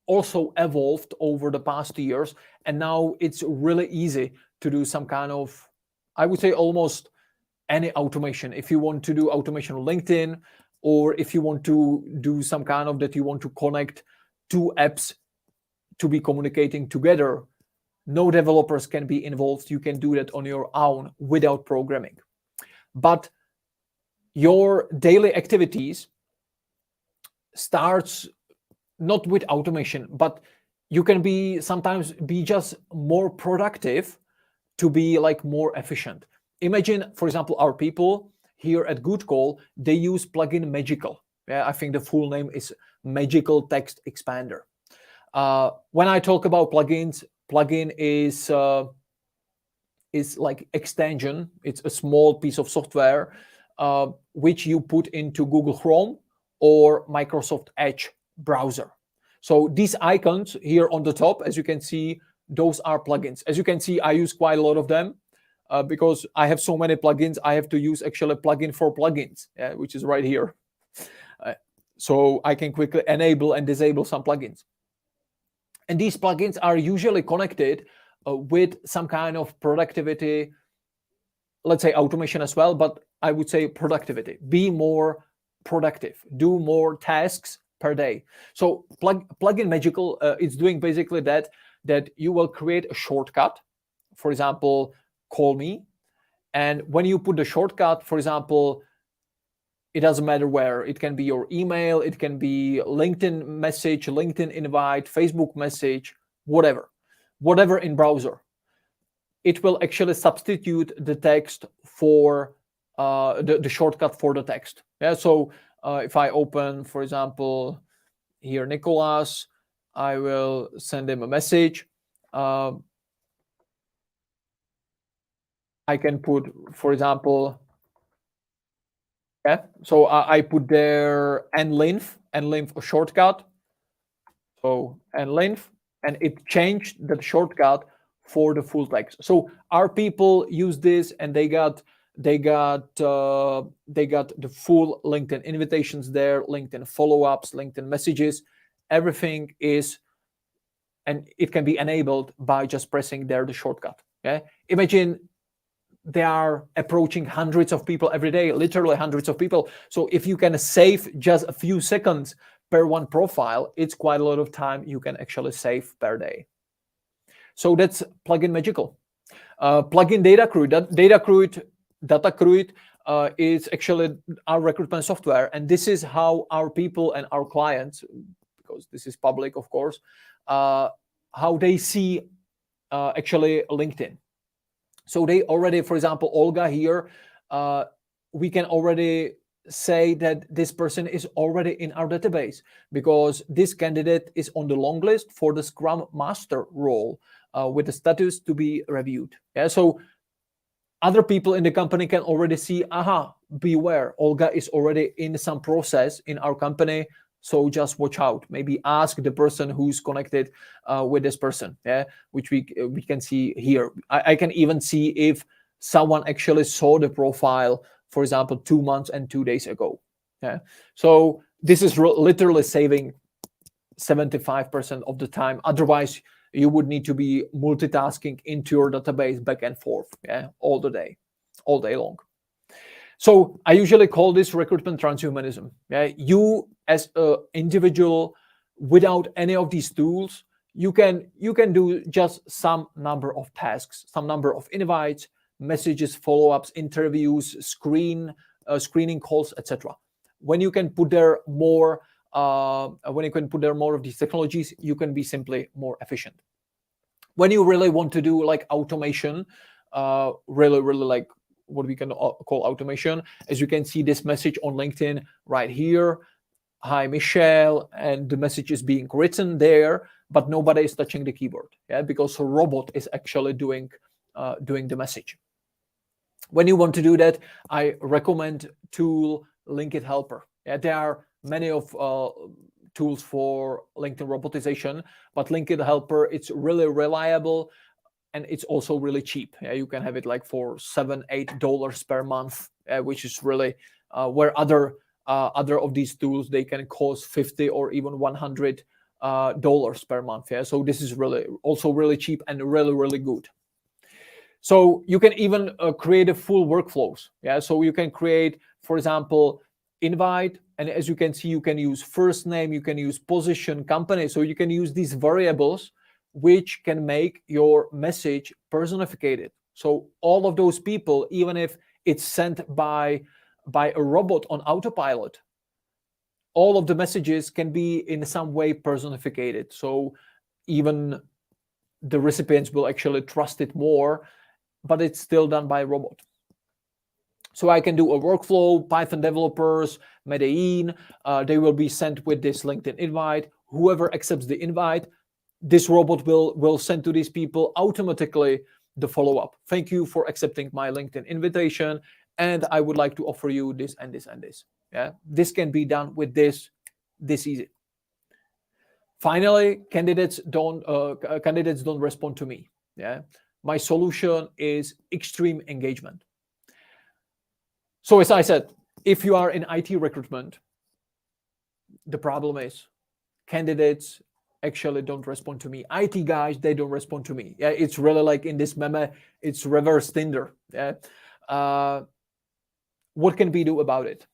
also evolved over the past years, and now it's really easy to do some kind of, I would say, almost any automation. If you want to do automation on LinkedIn, or if you want to do some kind of that you want to connect two apps to be communicating together, no developers can be involved. You can do that on your own without programming. But your daily activities starts not with automation, but you can sometimes be just more productive to be like more efficient. Imagine, for example, our people here at Good Call, they use plugin Magical. I think the full name is Magical Text Expander. When I talk about plugins, plugin is like extension. It's a small piece of software which you put into Google Chrome or Microsoft Edge browser. So these icons here on the top, as you can see, those are plugins. As you can see, I use quite a lot of them because I have so many plugins. I have to use actually a plugin for plugins, which is right here. So I can quickly enable and disable some plugins. And these plugins are usually connected with some kind of productivity, let's say automation as well, but I would say productivity. Be more productive, do more tasks per day. So plugin Magical is doing basically that you will create a shortcut, for example, call me. And when you put the shortcut, for example, it doesn't matter where. It can be your email, it can be LinkedIn message, LinkedIn invite, Facebook message, whatever in browser. It will actually substitute the text for the shortcut for the text. So if I open, for example, here Nicolas, I will send him a message. I can put, for example, so I put there nlength a shortcut. So nlength, and it changed the shortcut for the full text. So our people use this, and they got the full LinkedIn invitations there, LinkedIn follow-ups, LinkedIn messages. Everything is, and it can be enabled by just pressing there the shortcut. Imagine they are approaching hundreds of people every day, literally hundreds of people. So if you can save just a few seconds per one profile, it's quite a lot of time you can actually save per day. So that's plugin Magical. Plugin Datacruit is actually our recruitment software, and this is how our people and our clients, because this is public, of course, how they see actually LinkedIn. So they already, for example, Olga here, we can already say that this person is already in our database because this candidate is on the long list for the Scrum Master role with the status to be reviewed. So other people in the company can already see, beware, Olga is already in some process in our company. So just watch out. Maybe ask the person who's connected with this person, which we can see here. I can even see if someone actually saw the profile, for example, 2 months and 2 days ago. So this is literally saving 75% of the time. Otherwise, you would need to be multitasking into your database back and forth, all day long. So I usually call this recruitment transhumanism. You as an individual, without any of these tools, you can do just some number of tasks, some number of invites, messages, follow-ups, interviews, screening calls, etc. When you can put there more, of these technologies, you can be simply more efficient. When you really want to do like automation, really like what we can call automation, as you can see this message on LinkedIn right here. Hi, Michelle, and the message is being written there, but nobody is touching the keyboard, because a robot is actually doing the message. When you want to do that, I recommend tool LinkedIn Helper. There are many of tools for LinkedIn robotization, but LinkedIn Helper, it's really reliable and it's also really cheap. You can have it like for $7-8 per month, which is really where other of these tools, they can cost $50 or even $100 per month. So this is also really cheap and really good. So you can even create a full workflows. So you can create, for example, invite, and as you can see, you can use first name, you can use position, company. So you can use these variables which can make your message personified. So all of those people, even if it's sent by a robot on autopilot, all of the messages can be in some way personified. So even the recipients will actually trust it more, but it's still done by a robot. So I can do a workflow, Python developers, Medellin, they will be sent with this LinkedIn invite. Whoever accepts the invite, this robot will send to these people automatically the follow-up. Thank you for accepting my LinkedIn invitation, and I would like to offer you this and this and this. This can be done with this easy. Finally, candidates don't respond to me. My solution is extreme engagement. So as I said, if you are in IT recruitment, the problem is candidates actually don't respond to me. IT guys, they don't respond to me. It's really like in this meme, it's reverse Tinder. What can we do about it?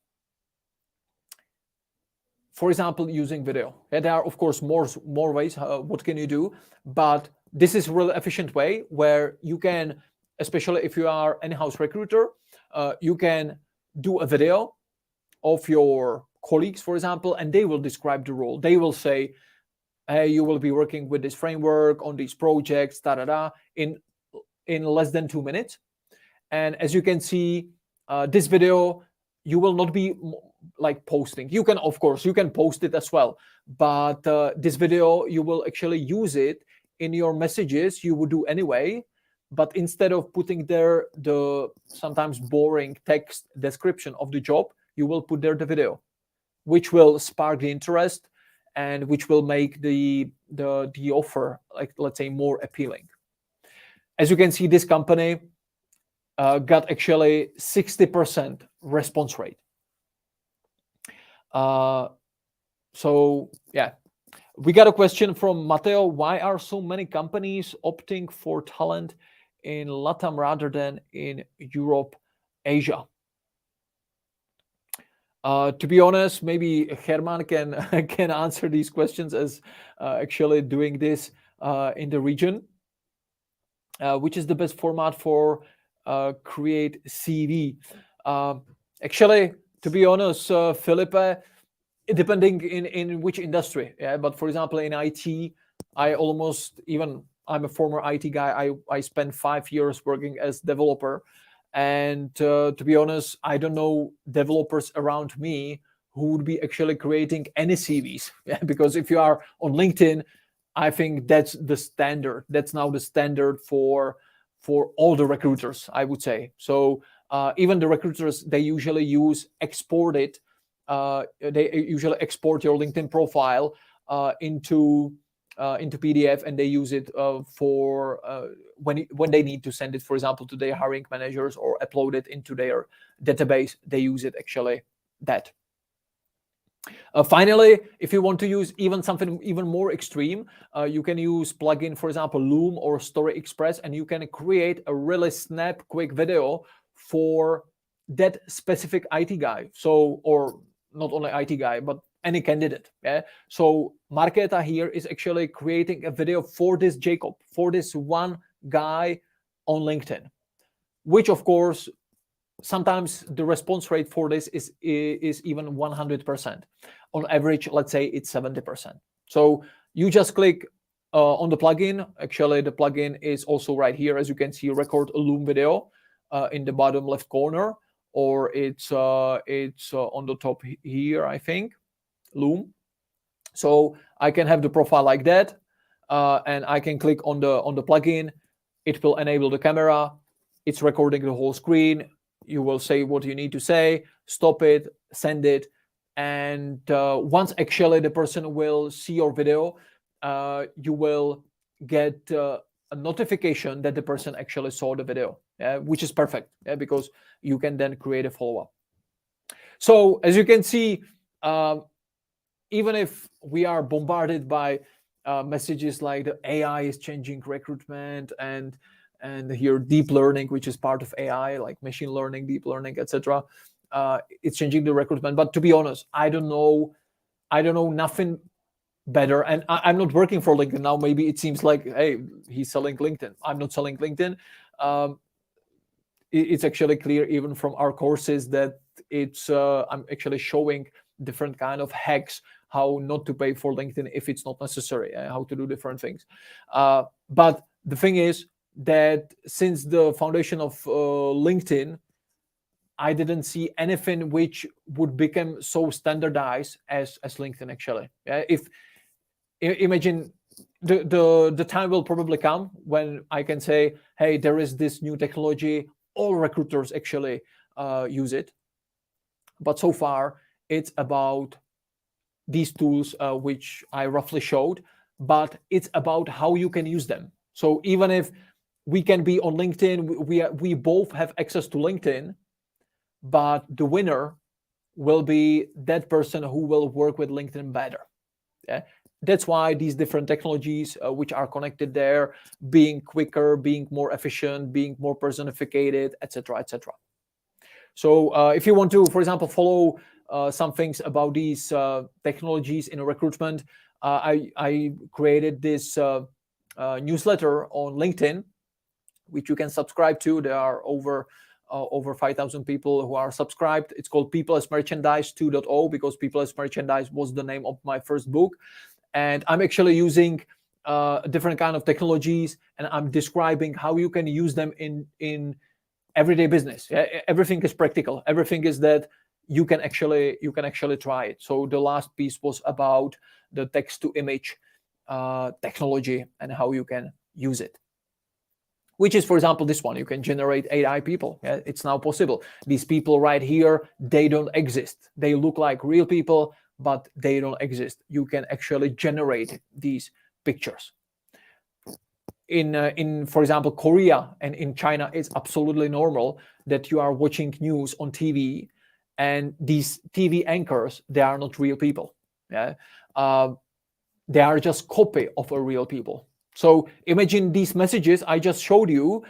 For example, using video. There are, of course, more ways. What can you do? But this is a really efficient way where you can, especially if you are an in-house recruiter, you can do a video of your colleagues, for example, and they will describe the role. They will say, hey, you will be working with this framework on these projects, in less than 2 minutes. And as you can see, this video, you will not be like posting. You can, of course, you can post it as well. But this video, you will actually use it in your messages you would do anyway. But instead of putting there the sometimes boring text description of the job, you will put there the video, which will spark the interest and which will make the offer, like, let's say, more appealing. As you can see, this company got actually 60% response rate. So yeah, we got a question from Mateo. Why are so many companies opting for talent in LATAM rather than in Europe, Asia? To be honest, maybe Herman can answer these questions as actually doing this in the region. Which is the best format for create CV? Actually, to be honest, Felipe, depending in which industry. But for example, in IT, I'm a former IT guy. I spent 5 years working as developer. And to be honest, I don't know developers around me who would be actually creating any CVs. Because if you are on LinkedIn, I think that's the standard. That's now the standard for all the recruiters, I would say. So even the recruiters, they usually export it. They usually export your LinkedIn profile into PDF, and they use it for when they need to send it, for example, to their hiring managers or upload it into their database. They use it actually that. Finally, if you want to use something even more extreme, you can use plugin, for example, Loom or Story Express, and you can create a really quick video for that specific IT guy. So, or not only IT guy, but any candidate. So Marketa here is actually creating a video for this Jacob, for this one guy on LinkedIn, which of course, sometimes the response rate for this is even 100%. On average, let's say it's 70%. So you just click on the plugin. Actually, the plugin is also right here. As you can see, record a Loom video in the bottom left corner, or it's on the top here, I think, Loom. So I can have the profile like that, and I can click on the plugin. It will enable the camera. It's recording the whole screen. You will say what you need to say, stop it, send it, And once actually the person will see your video, you will get a notification that the person actually saw the video, which is perfect, because you can then create a follow-up. So as you can see, even if we are bombarded by messages like the AI is changing recruitment, and here deep learning, which is part of AI, like machine learning, deep learning, etc., it's changing the recruitment. But to be honest, I don't know nothing better. And I'm not working for LinkedIn now. Maybe it seems like, hey, he's selling LinkedIn. I'm not selling LinkedIn. It's actually clear even from our courses that it's I'm actually showing different kind of hacks, how not to pay for LinkedIn if it's not necessary, how to do different things. But the thing is that since the foundation of LinkedIn, I didn't see anything which would become so standardized as LinkedIn actually. If imagine the time will probably come when I can say, hey, there is this new technology, all recruiters actually use it. But so far, it's about these tools which I roughly showed, but it's about how you can use them. So even if we can be on LinkedIn, we both have access to LinkedIn, but the winner will be that person who will work with LinkedIn better. That's why these different technologies which are connected there, being quicker, being more efficient, being more personified, etc., etc. So if you want to, for example, follow some things about these technologies in recruitment, I created this newsletter on LinkedIn, which you can subscribe to. There are over 5,000 people who are subscribed. It's called People as Merchandise 2.0 because People as Merchandise was the name of my first book. And I'm actually using different kind of technologies, and I'm describing how you can use them in everyday business. Everything is practical. Everything is that you can actually try it. So the last piece was about the text to image technology and how you can use it, which is, for example, this one. You can generate AI people. It's now possible. These people right here, they don't exist. They look like real people, but they don't exist. You can actually generate these pictures. In for example, Korea and in China, it's absolutely normal that you are watching news on TV, and these TV anchors, they are not real people. They are just copy of a real people. So imagine these messages I just showed you,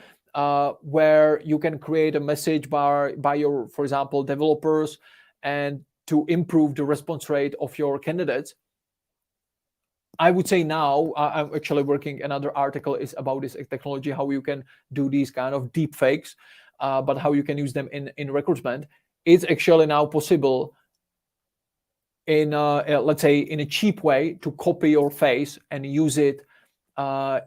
where you can create a message by your, for example, developers, and to improve the response rate of your candidates. I would say now I'm actually working, another article is about this technology, how you can do these kind of deep fakes, but how you can use them in recruitment. It's actually now possible in let's say in a cheap way to copy your face and use it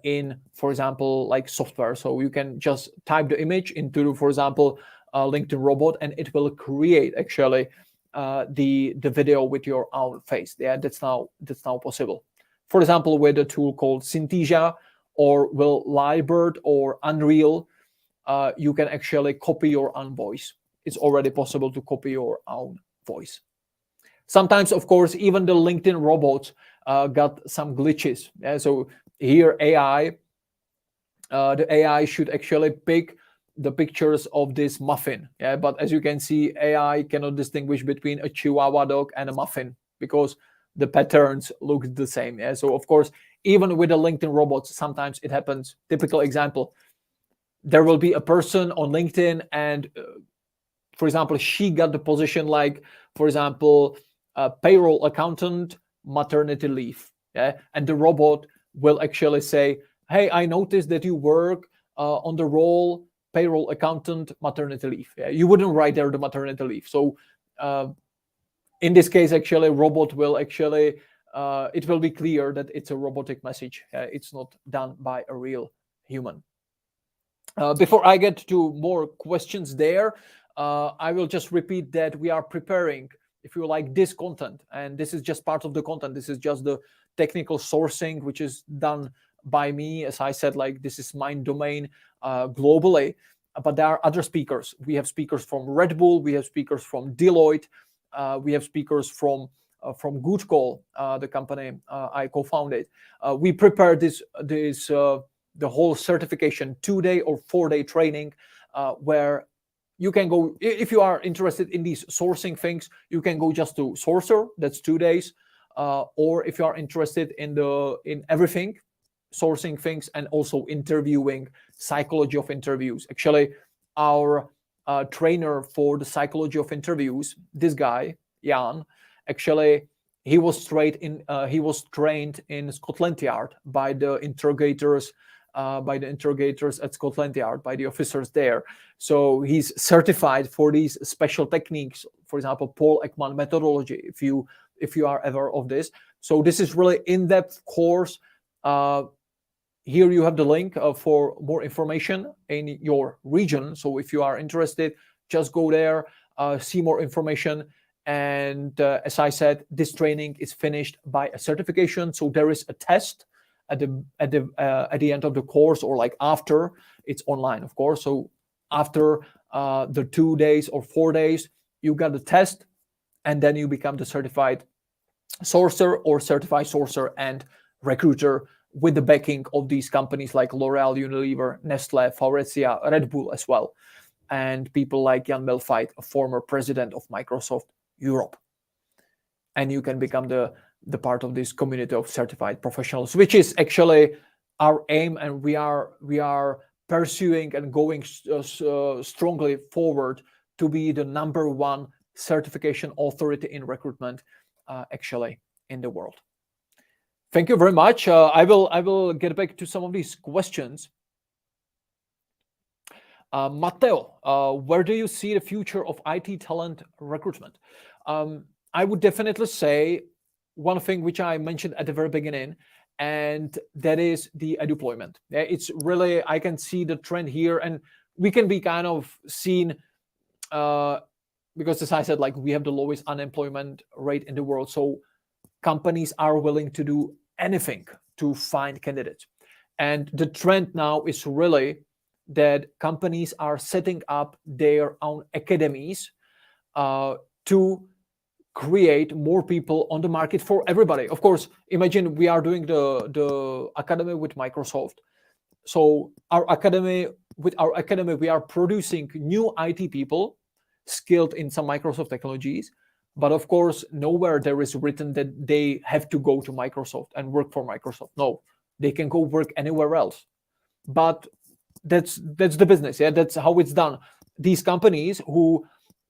in, for example, like software. So you can just type the image into, for example, LinkedIn robot, and it will create actually the video with your own face. That's now possible. For example, with a tool called Synthesia or Lyrebird or Unreal, you can actually copy your own voice. It's already possible to copy your own voice. Sometimes, of course, even the LinkedIn robots got some glitches. So here the AI should actually pick the pictures of this muffin. But as you can see, AI cannot distinguish between a Chihuahua dog and a muffin because the patterns look the same. So of course, even with the LinkedIn robots, sometimes it happens. Typical example, there will be a person on LinkedIn, and for example, she got the position like, for example, payroll accountant, maternity leave. And the robot will actually say, hey, I noticed that you work on the role payroll accountant, maternity leave. You wouldn't write there the maternity leave. So in this case, actually, robot will actually, it will be clear that it's a robotic message. It's not done by a real human. Before I get to more questions there, I will just repeat that we are preparing, if you like, this content, and this is just part of the content. This is just the technical sourcing, which is done by me. As I said, like, this is my domain globally, but there are other speakers. We have speakers from Red Bull, we have speakers from Deloitte, we have speakers from Good Call, the company I co-founded. We prepared the whole certification 2-day or 4-day training where you can go, if you are interested in these sourcing things, you can go just to Sourcer, that's 2 days. Or if you are interested in everything, sourcing things and also interviewing, psychology of interviews. Actually, our trainer for the psychology of interviews, this guy, Jan, actually, he was trained in Scotland Yard by the interrogators at Scotland Yard, by the officers there. So he's certified for these special techniques, for example, Paul Ekman methodology, if you are aware of this. So this is really in-depth course. Here you have the link for more information in your region. So if you are interested, just go there, see more information. And as I said, this training is finished by a certification. So there is a test at the end of the course, or like after. It's online, of course. So after the 2 days or 4 days, you got the test, and then you become the certified sourcer or certified sourcer and recruiter with the backing of these companies like L'Oreal, Unilever, Nestle, Faurecia, Red Bull as well, and people like Jan Melveit, a former president of Microsoft Europe. And you can become the part of this community of certified professionals, which is actually our aim, and we are pursuing and going strongly forward to be the #1 certification authority in recruitment, actually, in the world. Thank you very much. I will get back to some of these questions. Matteo, where do you see the future of IT talent recruitment? I would definitely say one thing which I mentioned at the very beginning, and that is the deployment. It's really, I can see the trend here, and we can be kind of seen because, as I said, like, we have the lowest unemployment rate in the world. So companies are willing to do anything to find candidates. And the trend now is really that companies are setting up their own academies to create more people on the market for everybody. Of course, imagine we are doing the academy with Microsoft. So with our academy, we are producing new IT people skilled in some Microsoft technologies. But of course, nowhere there is written that they have to go to Microsoft and work for Microsoft. No, they can go work anywhere else. But that's the business. Yeah, that's how it's done. These companies who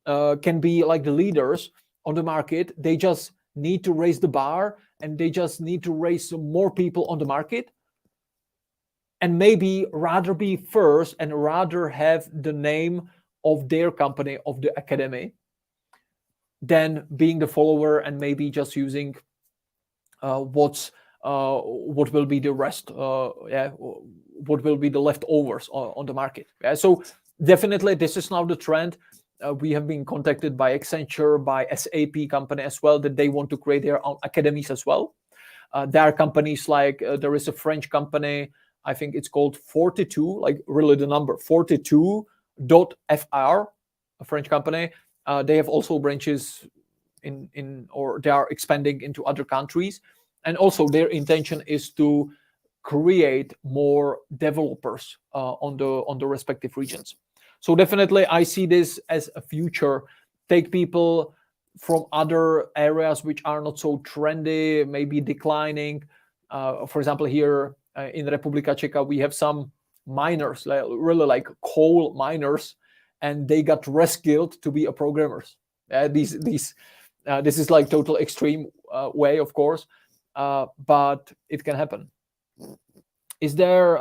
can be like the leaders on the market, they just need to raise the bar, and they just need to raise some more people on the market, and maybe rather be first and rather have the name of their company, of the academy, than being the follower and maybe just using what will be the rest, what will be the leftovers on the market. Yeah? So definitely this is now the trend. We have been contacted by Accenture, by SAP company as well, that they want to create their own academies as well. There are companies like, there is a French company, I think it's called 42, like really the number 42.fr, a French company. They have also branches or they are expanding into other countries. And also their intention is to create more developers on the respective regions. So definitely I see this as a future. Take people from other areas which are not so trendy, maybe declining. For example, here in Republika Czech, we have some miners, really like coal miners, and they got reskilled to be a programmers. This is like total extreme way, of course, but it can happen. Is there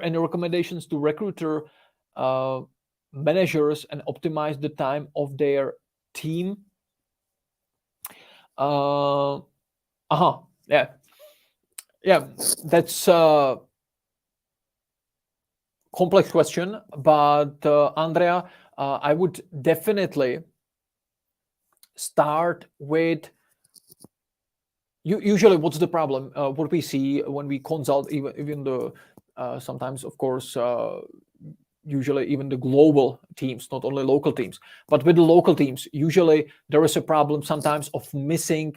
any recommendations to recruiter managers and optimize the time of their team? Yeah, that's a complex question, but Andrea, I would definitely start with, usually what's the problem? What we see when we consult, even the sometimes, of course, usually even the global teams, not only local teams. But with the local teams, usually there is a problem sometimes of missing,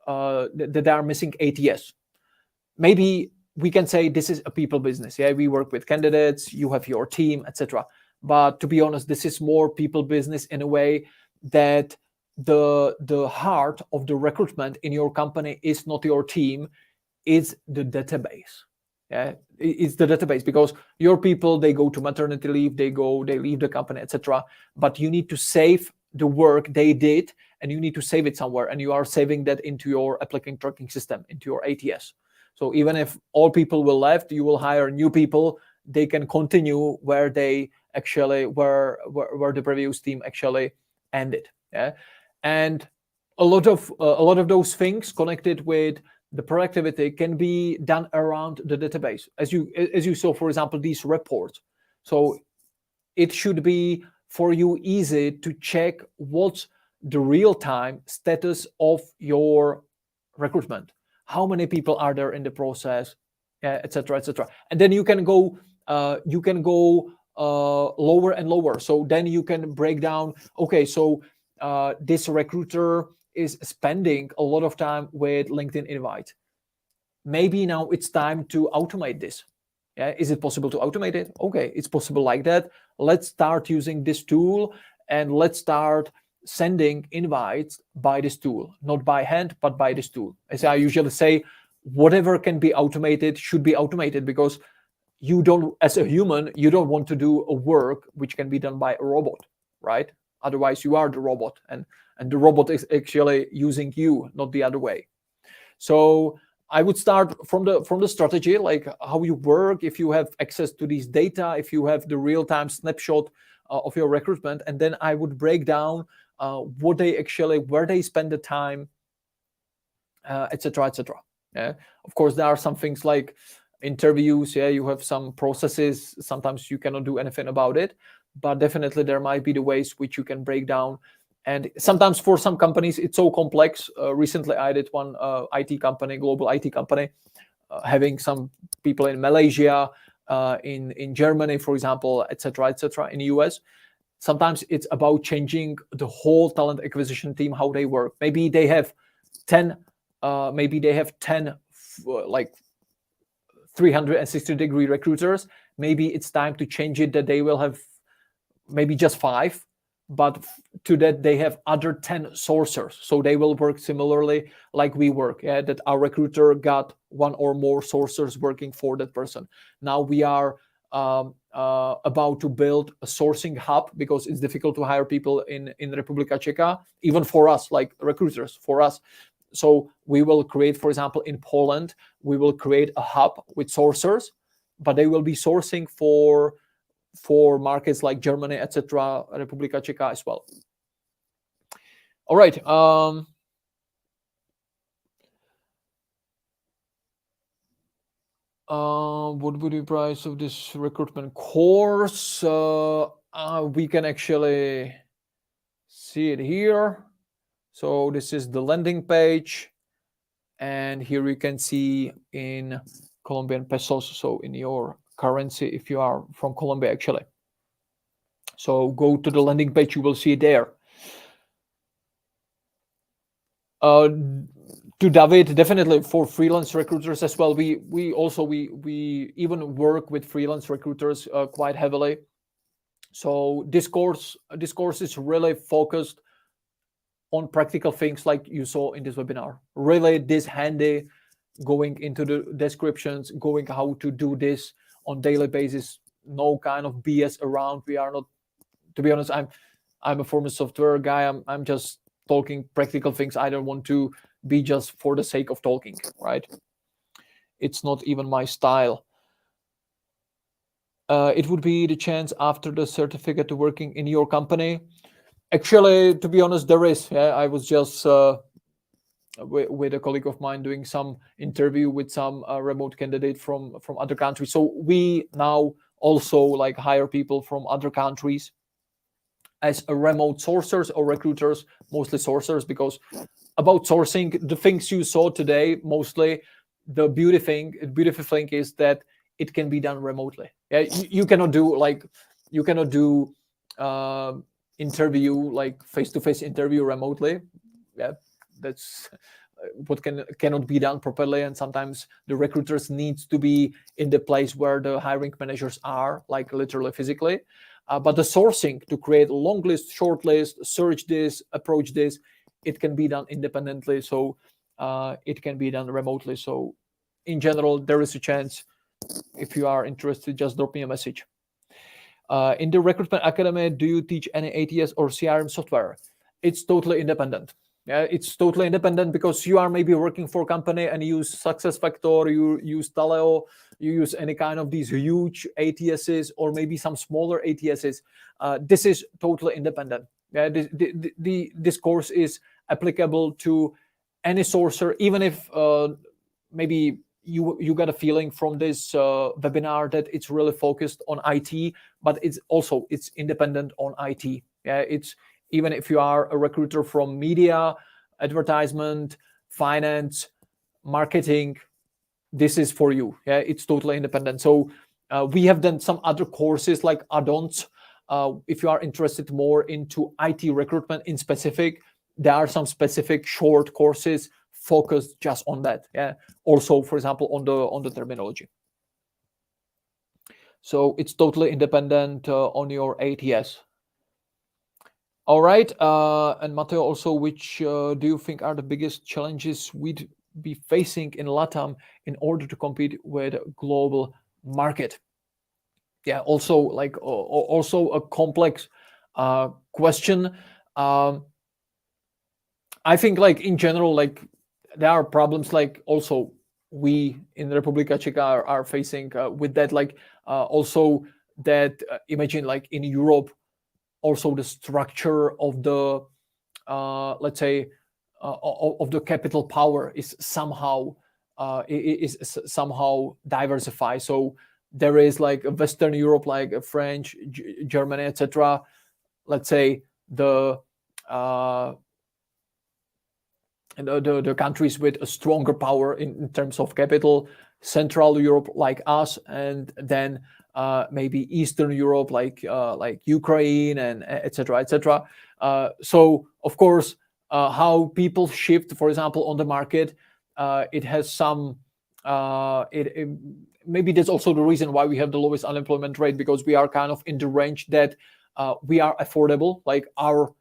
that they are missing ATS. Maybe we can say this is a people business. Yeah, we work with candidates, you have your team, etc. But to be honest, this is more people business in a way that the heart of the recruitment in your company is not your team, is the database. Yeah, it's the database, because your people, they go to maternity leave, they leave the company, etc. But you need to save the work they did, and you need to save it somewhere, and you are saving that into your applicant tracking system, into your ATS. So even if all people will left, you will hire new people. They can continue where they actually where the previous team actually ended. Yeah, and a lot of those things connected with the productivity can be done around the database, as you saw, for example, these reports. So it should be for you easy to check what's the real-time status of your recruitment. How many people are there in the process, etc., etc. And then you can go lower and lower. So then you can break down. Okay, so this recruiter is spending a lot of time with LinkedIn invite. Maybe now it's time to automate this. Yeah, is it possible to automate it? Okay, it's possible like that. Let's start using this tool, and let's start sending invites by this tool, not by hand, but by this tool. As I usually say, whatever can be automated should be automated, because you don't, as a human, you don't want to do a work which can be done by a robot, right? Otherwise, you are the robot, and the robot is actually using you, not the other way. So I would start from the strategy, like how you work, if you have access to these data, if you have the real-time snapshot of your recruitment, and then I would break down what they actually, where they spend the time, etc., etc. Yeah, of course there are some things like interviews. Yeah, you have some processes. Sometimes you cannot do anything about it, but definitely there might be the ways which you can break down. And sometimes for some companies it's so complex. Recently I did one IT company, global IT company, having some people in Malaysia, in Germany, for example, etc., etc., in the US. Sometimes it's about changing the whole talent acquisition team, how they work. Maybe they have 10 like 360-degree recruiters. Maybe it's time to change it, that they will have maybe just 5, but to that they have other 10 sourcers, so they will work similarly like we work. Yeah, that our recruiter got 1 or more sourcers working for that person. Now we are about to build a sourcing hub, because it's difficult to hire people in Republika Czech, even for us, like recruiters, for us. So we will create, for example, in Poland, we will create a hub with sourcers, but they will be sourcing for markets like Germany, etc., Republika Czech as well. All right. What would be the price of this recruitment course? We can actually see it here. So this is the landing page, and here you can see in Colombian pesos, so in your currency, if you are from Colombia, actually. So go to the landing page, you will see it there. To David, definitely for freelance recruiters as well. We even work with freelance recruiters quite heavily. So this course is really focused on practical things like you saw in this webinar. Really this handy, going into the descriptions, going how to do this on daily basis. No kind of BS around. We are not, to be honest, I'm a former software guy. I'm just talking practical things. I don't want to be just for the sake of talking, right? It's not even my style. It would be the chance after the certificate to working in your company. Actually, to be honest, there is. Yeah, I was just with a colleague of mine doing some interview with some remote candidate from other countries. So we now also like hire people from other countries as a remote sourcers or recruiters, mostly sourcers, because about sourcing, the things you saw today, mostly the beautiful thing is that it can be done remotely. Yeah, you cannot do like You cannot do interview, like face-to-face interview remotely. Yeah, that's what cannot be done properly, and sometimes the recruiters needs to be in the place where the hiring managers are, like literally physically. But the sourcing to create a long list, short list, search this, approach this, it can be done independently. So it can be done remotely. So in general, there is a chance. If you are interested, just drop me a message. In the Recruitment Academy, do you teach any ATS or CRM software? It's totally independent. Yeah, it's totally independent because you are maybe working for a company and you use SuccessFactors, you use Taleo, you use any kind of these huge ATSs or maybe some smaller ATSs. This is totally independent. Yeah, this course is applicable to any sourcer, even if maybe you got a feeling from this webinar that it's really focused on IT, but it's independent on IT. Yeah, it's even if you are a recruiter from media, advertisement, finance, marketing, this is for you. Yeah, it's totally independent. So we have done some other courses like add-ons. If you are interested more into IT recruitment in specific, there are some specific short courses focused just on that. Yeah. Also, for example, on the terminology. So it's totally independent on your ATS. All right. And Matteo, also, which do you think are the biggest challenges we'd be facing in LATAM in order to compete with a global market? Yeah. Also, like also a complex question. I think, like in general, like there are problems like also we in Republika Czech are facing with that, like also that imagine like in Europe, also the structure of the let's say of the capital power is somehow somehow diversified. So there is like a Western Europe, like French, Germany, etc. Let's say the countries with a stronger power in terms of capital, Central Europe like us, and then maybe Eastern Europe like Ukraine and etc. etc. So of course, how people shift, for example, on the market, it has some. Maybe that's also the reason why we have the lowest unemployment rate, because we are kind of in the range that we are affordable, like our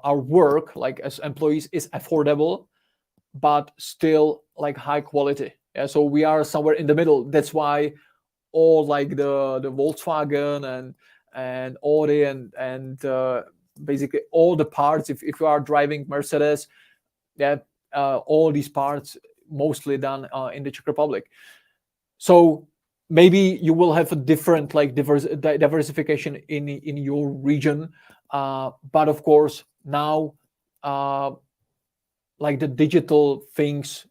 work, like as employees, is affordable, but still like high quality. Yeah, so we are somewhere in the middle. That's why all like the Volkswagen and Audi and basically all the parts. If you are driving Mercedes, yeah, all these parts mostly done in the Czech Republic. So maybe you will have a different like diversification in your region. But of course, now like the digital things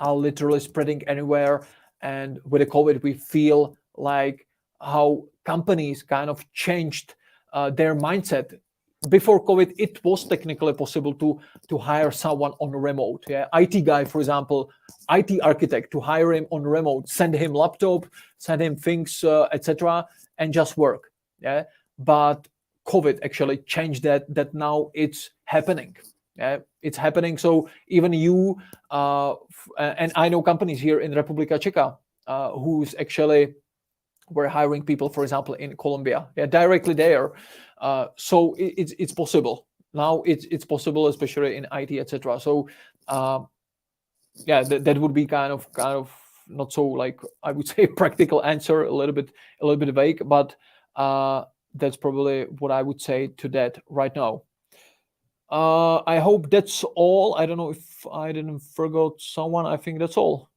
are literally spreading anywhere. And with the COVID, we feel like how companies kind of changed their mindset. Before COVID, it was technically possible to hire someone on remote. Yeah, IT guy, for example, IT architect, to hire him on remote, send him laptop, send him things, etc., and just work. Yeah, but COVID actually changed that now it's happening. Yeah, it's happening. So even you, and I know companies here in Republika Czech who's actually were hiring people, for example, in Colombia, yeah, directly there. So it's possible now. It's possible, especially in IT, etc. So yeah, that would be kind of not so, like, I would say, practical answer, a little bit vague, but that's probably what I would say to that right now. I hope that's all. I don't know if I didn't forget someone. I think that's all.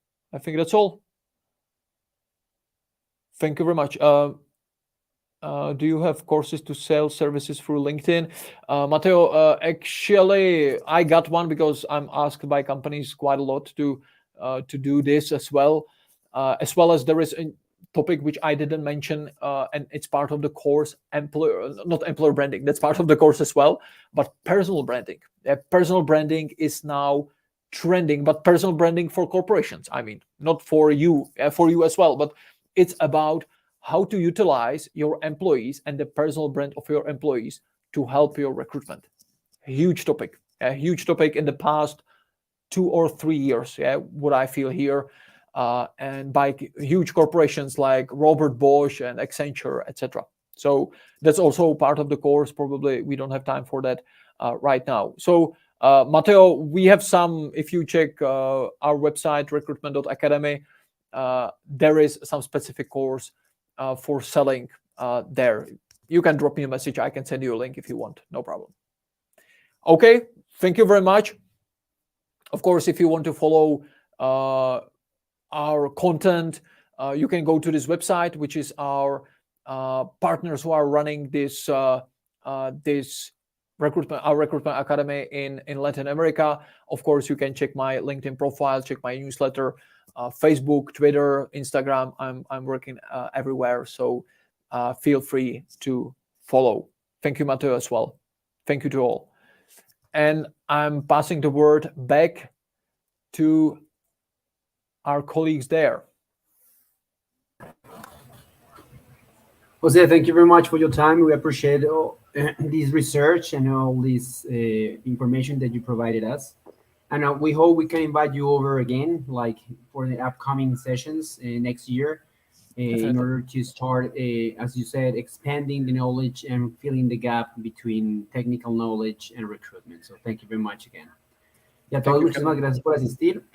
Thank you very much. Do you have courses to sell services through LinkedIn? Matteo, actually, I got one because I'm asked by companies quite a lot to do this as well as there is a topic which I didn't mention, and it's part of the course, not employer branding. That's part of the course as well, but personal branding. Personal branding is now trending, but personal branding for corporations. I mean, not for you, for you as well, but it's about how to utilize your employees and the personal brand of your employees to help your recruitment. A huge topic in the past 2 or 3 years, what I feel here, and by huge corporations like Robert Bosch and Accenture, etc. So that's also part of the course. Probably we don't have time for that right now. So Matteo, we have some, if you check our website, recruitment.academy, there is some specific course for selling there. You can drop me a message. I can send you a link if you want. No problem. Okay, thank you very much. Of course, if you want to follow our content, you can go to this website, which is our partners who are running this this recruitment academy in Latin America. Of course, you can check my LinkedIn profile, check my newsletter, Facebook, Twitter, Instagram. I'm working everywhere, so feel free to follow. Thank you, Matteo, as well. Thank you to all. And I'm passing the word back to our colleagues there. Jose, thank you very much for your time. We appreciate all this research and all this information that you provided us. And we hope we can invite you over again, like for the upcoming sessions next year, in order to start, as you said, expanding the knowledge and filling the gap between technical knowledge and recruitment. So thank you very much again. Y a todos, muchísimas gracias por asistir.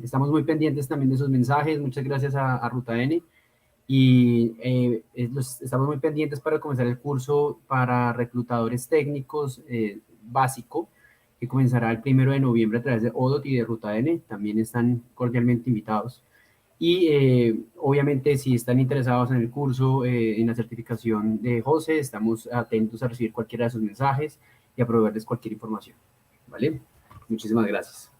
Estamos muy pendientes también de sus mensajes. Muchas gracias a Ruta N. Y estamos muy pendientes para comenzar el curso para reclutadores técnicos básico, que comenzará el 1 de noviembre a través de ODOT y de Ruta N. También están cordialmente invitados. Y obviamente, si están interesados en el curso, en la certificación de José, estamos atentos a recibir cualquiera de sus mensajes y a proveerles cualquier información. ¿Vale? Muchísimas gracias.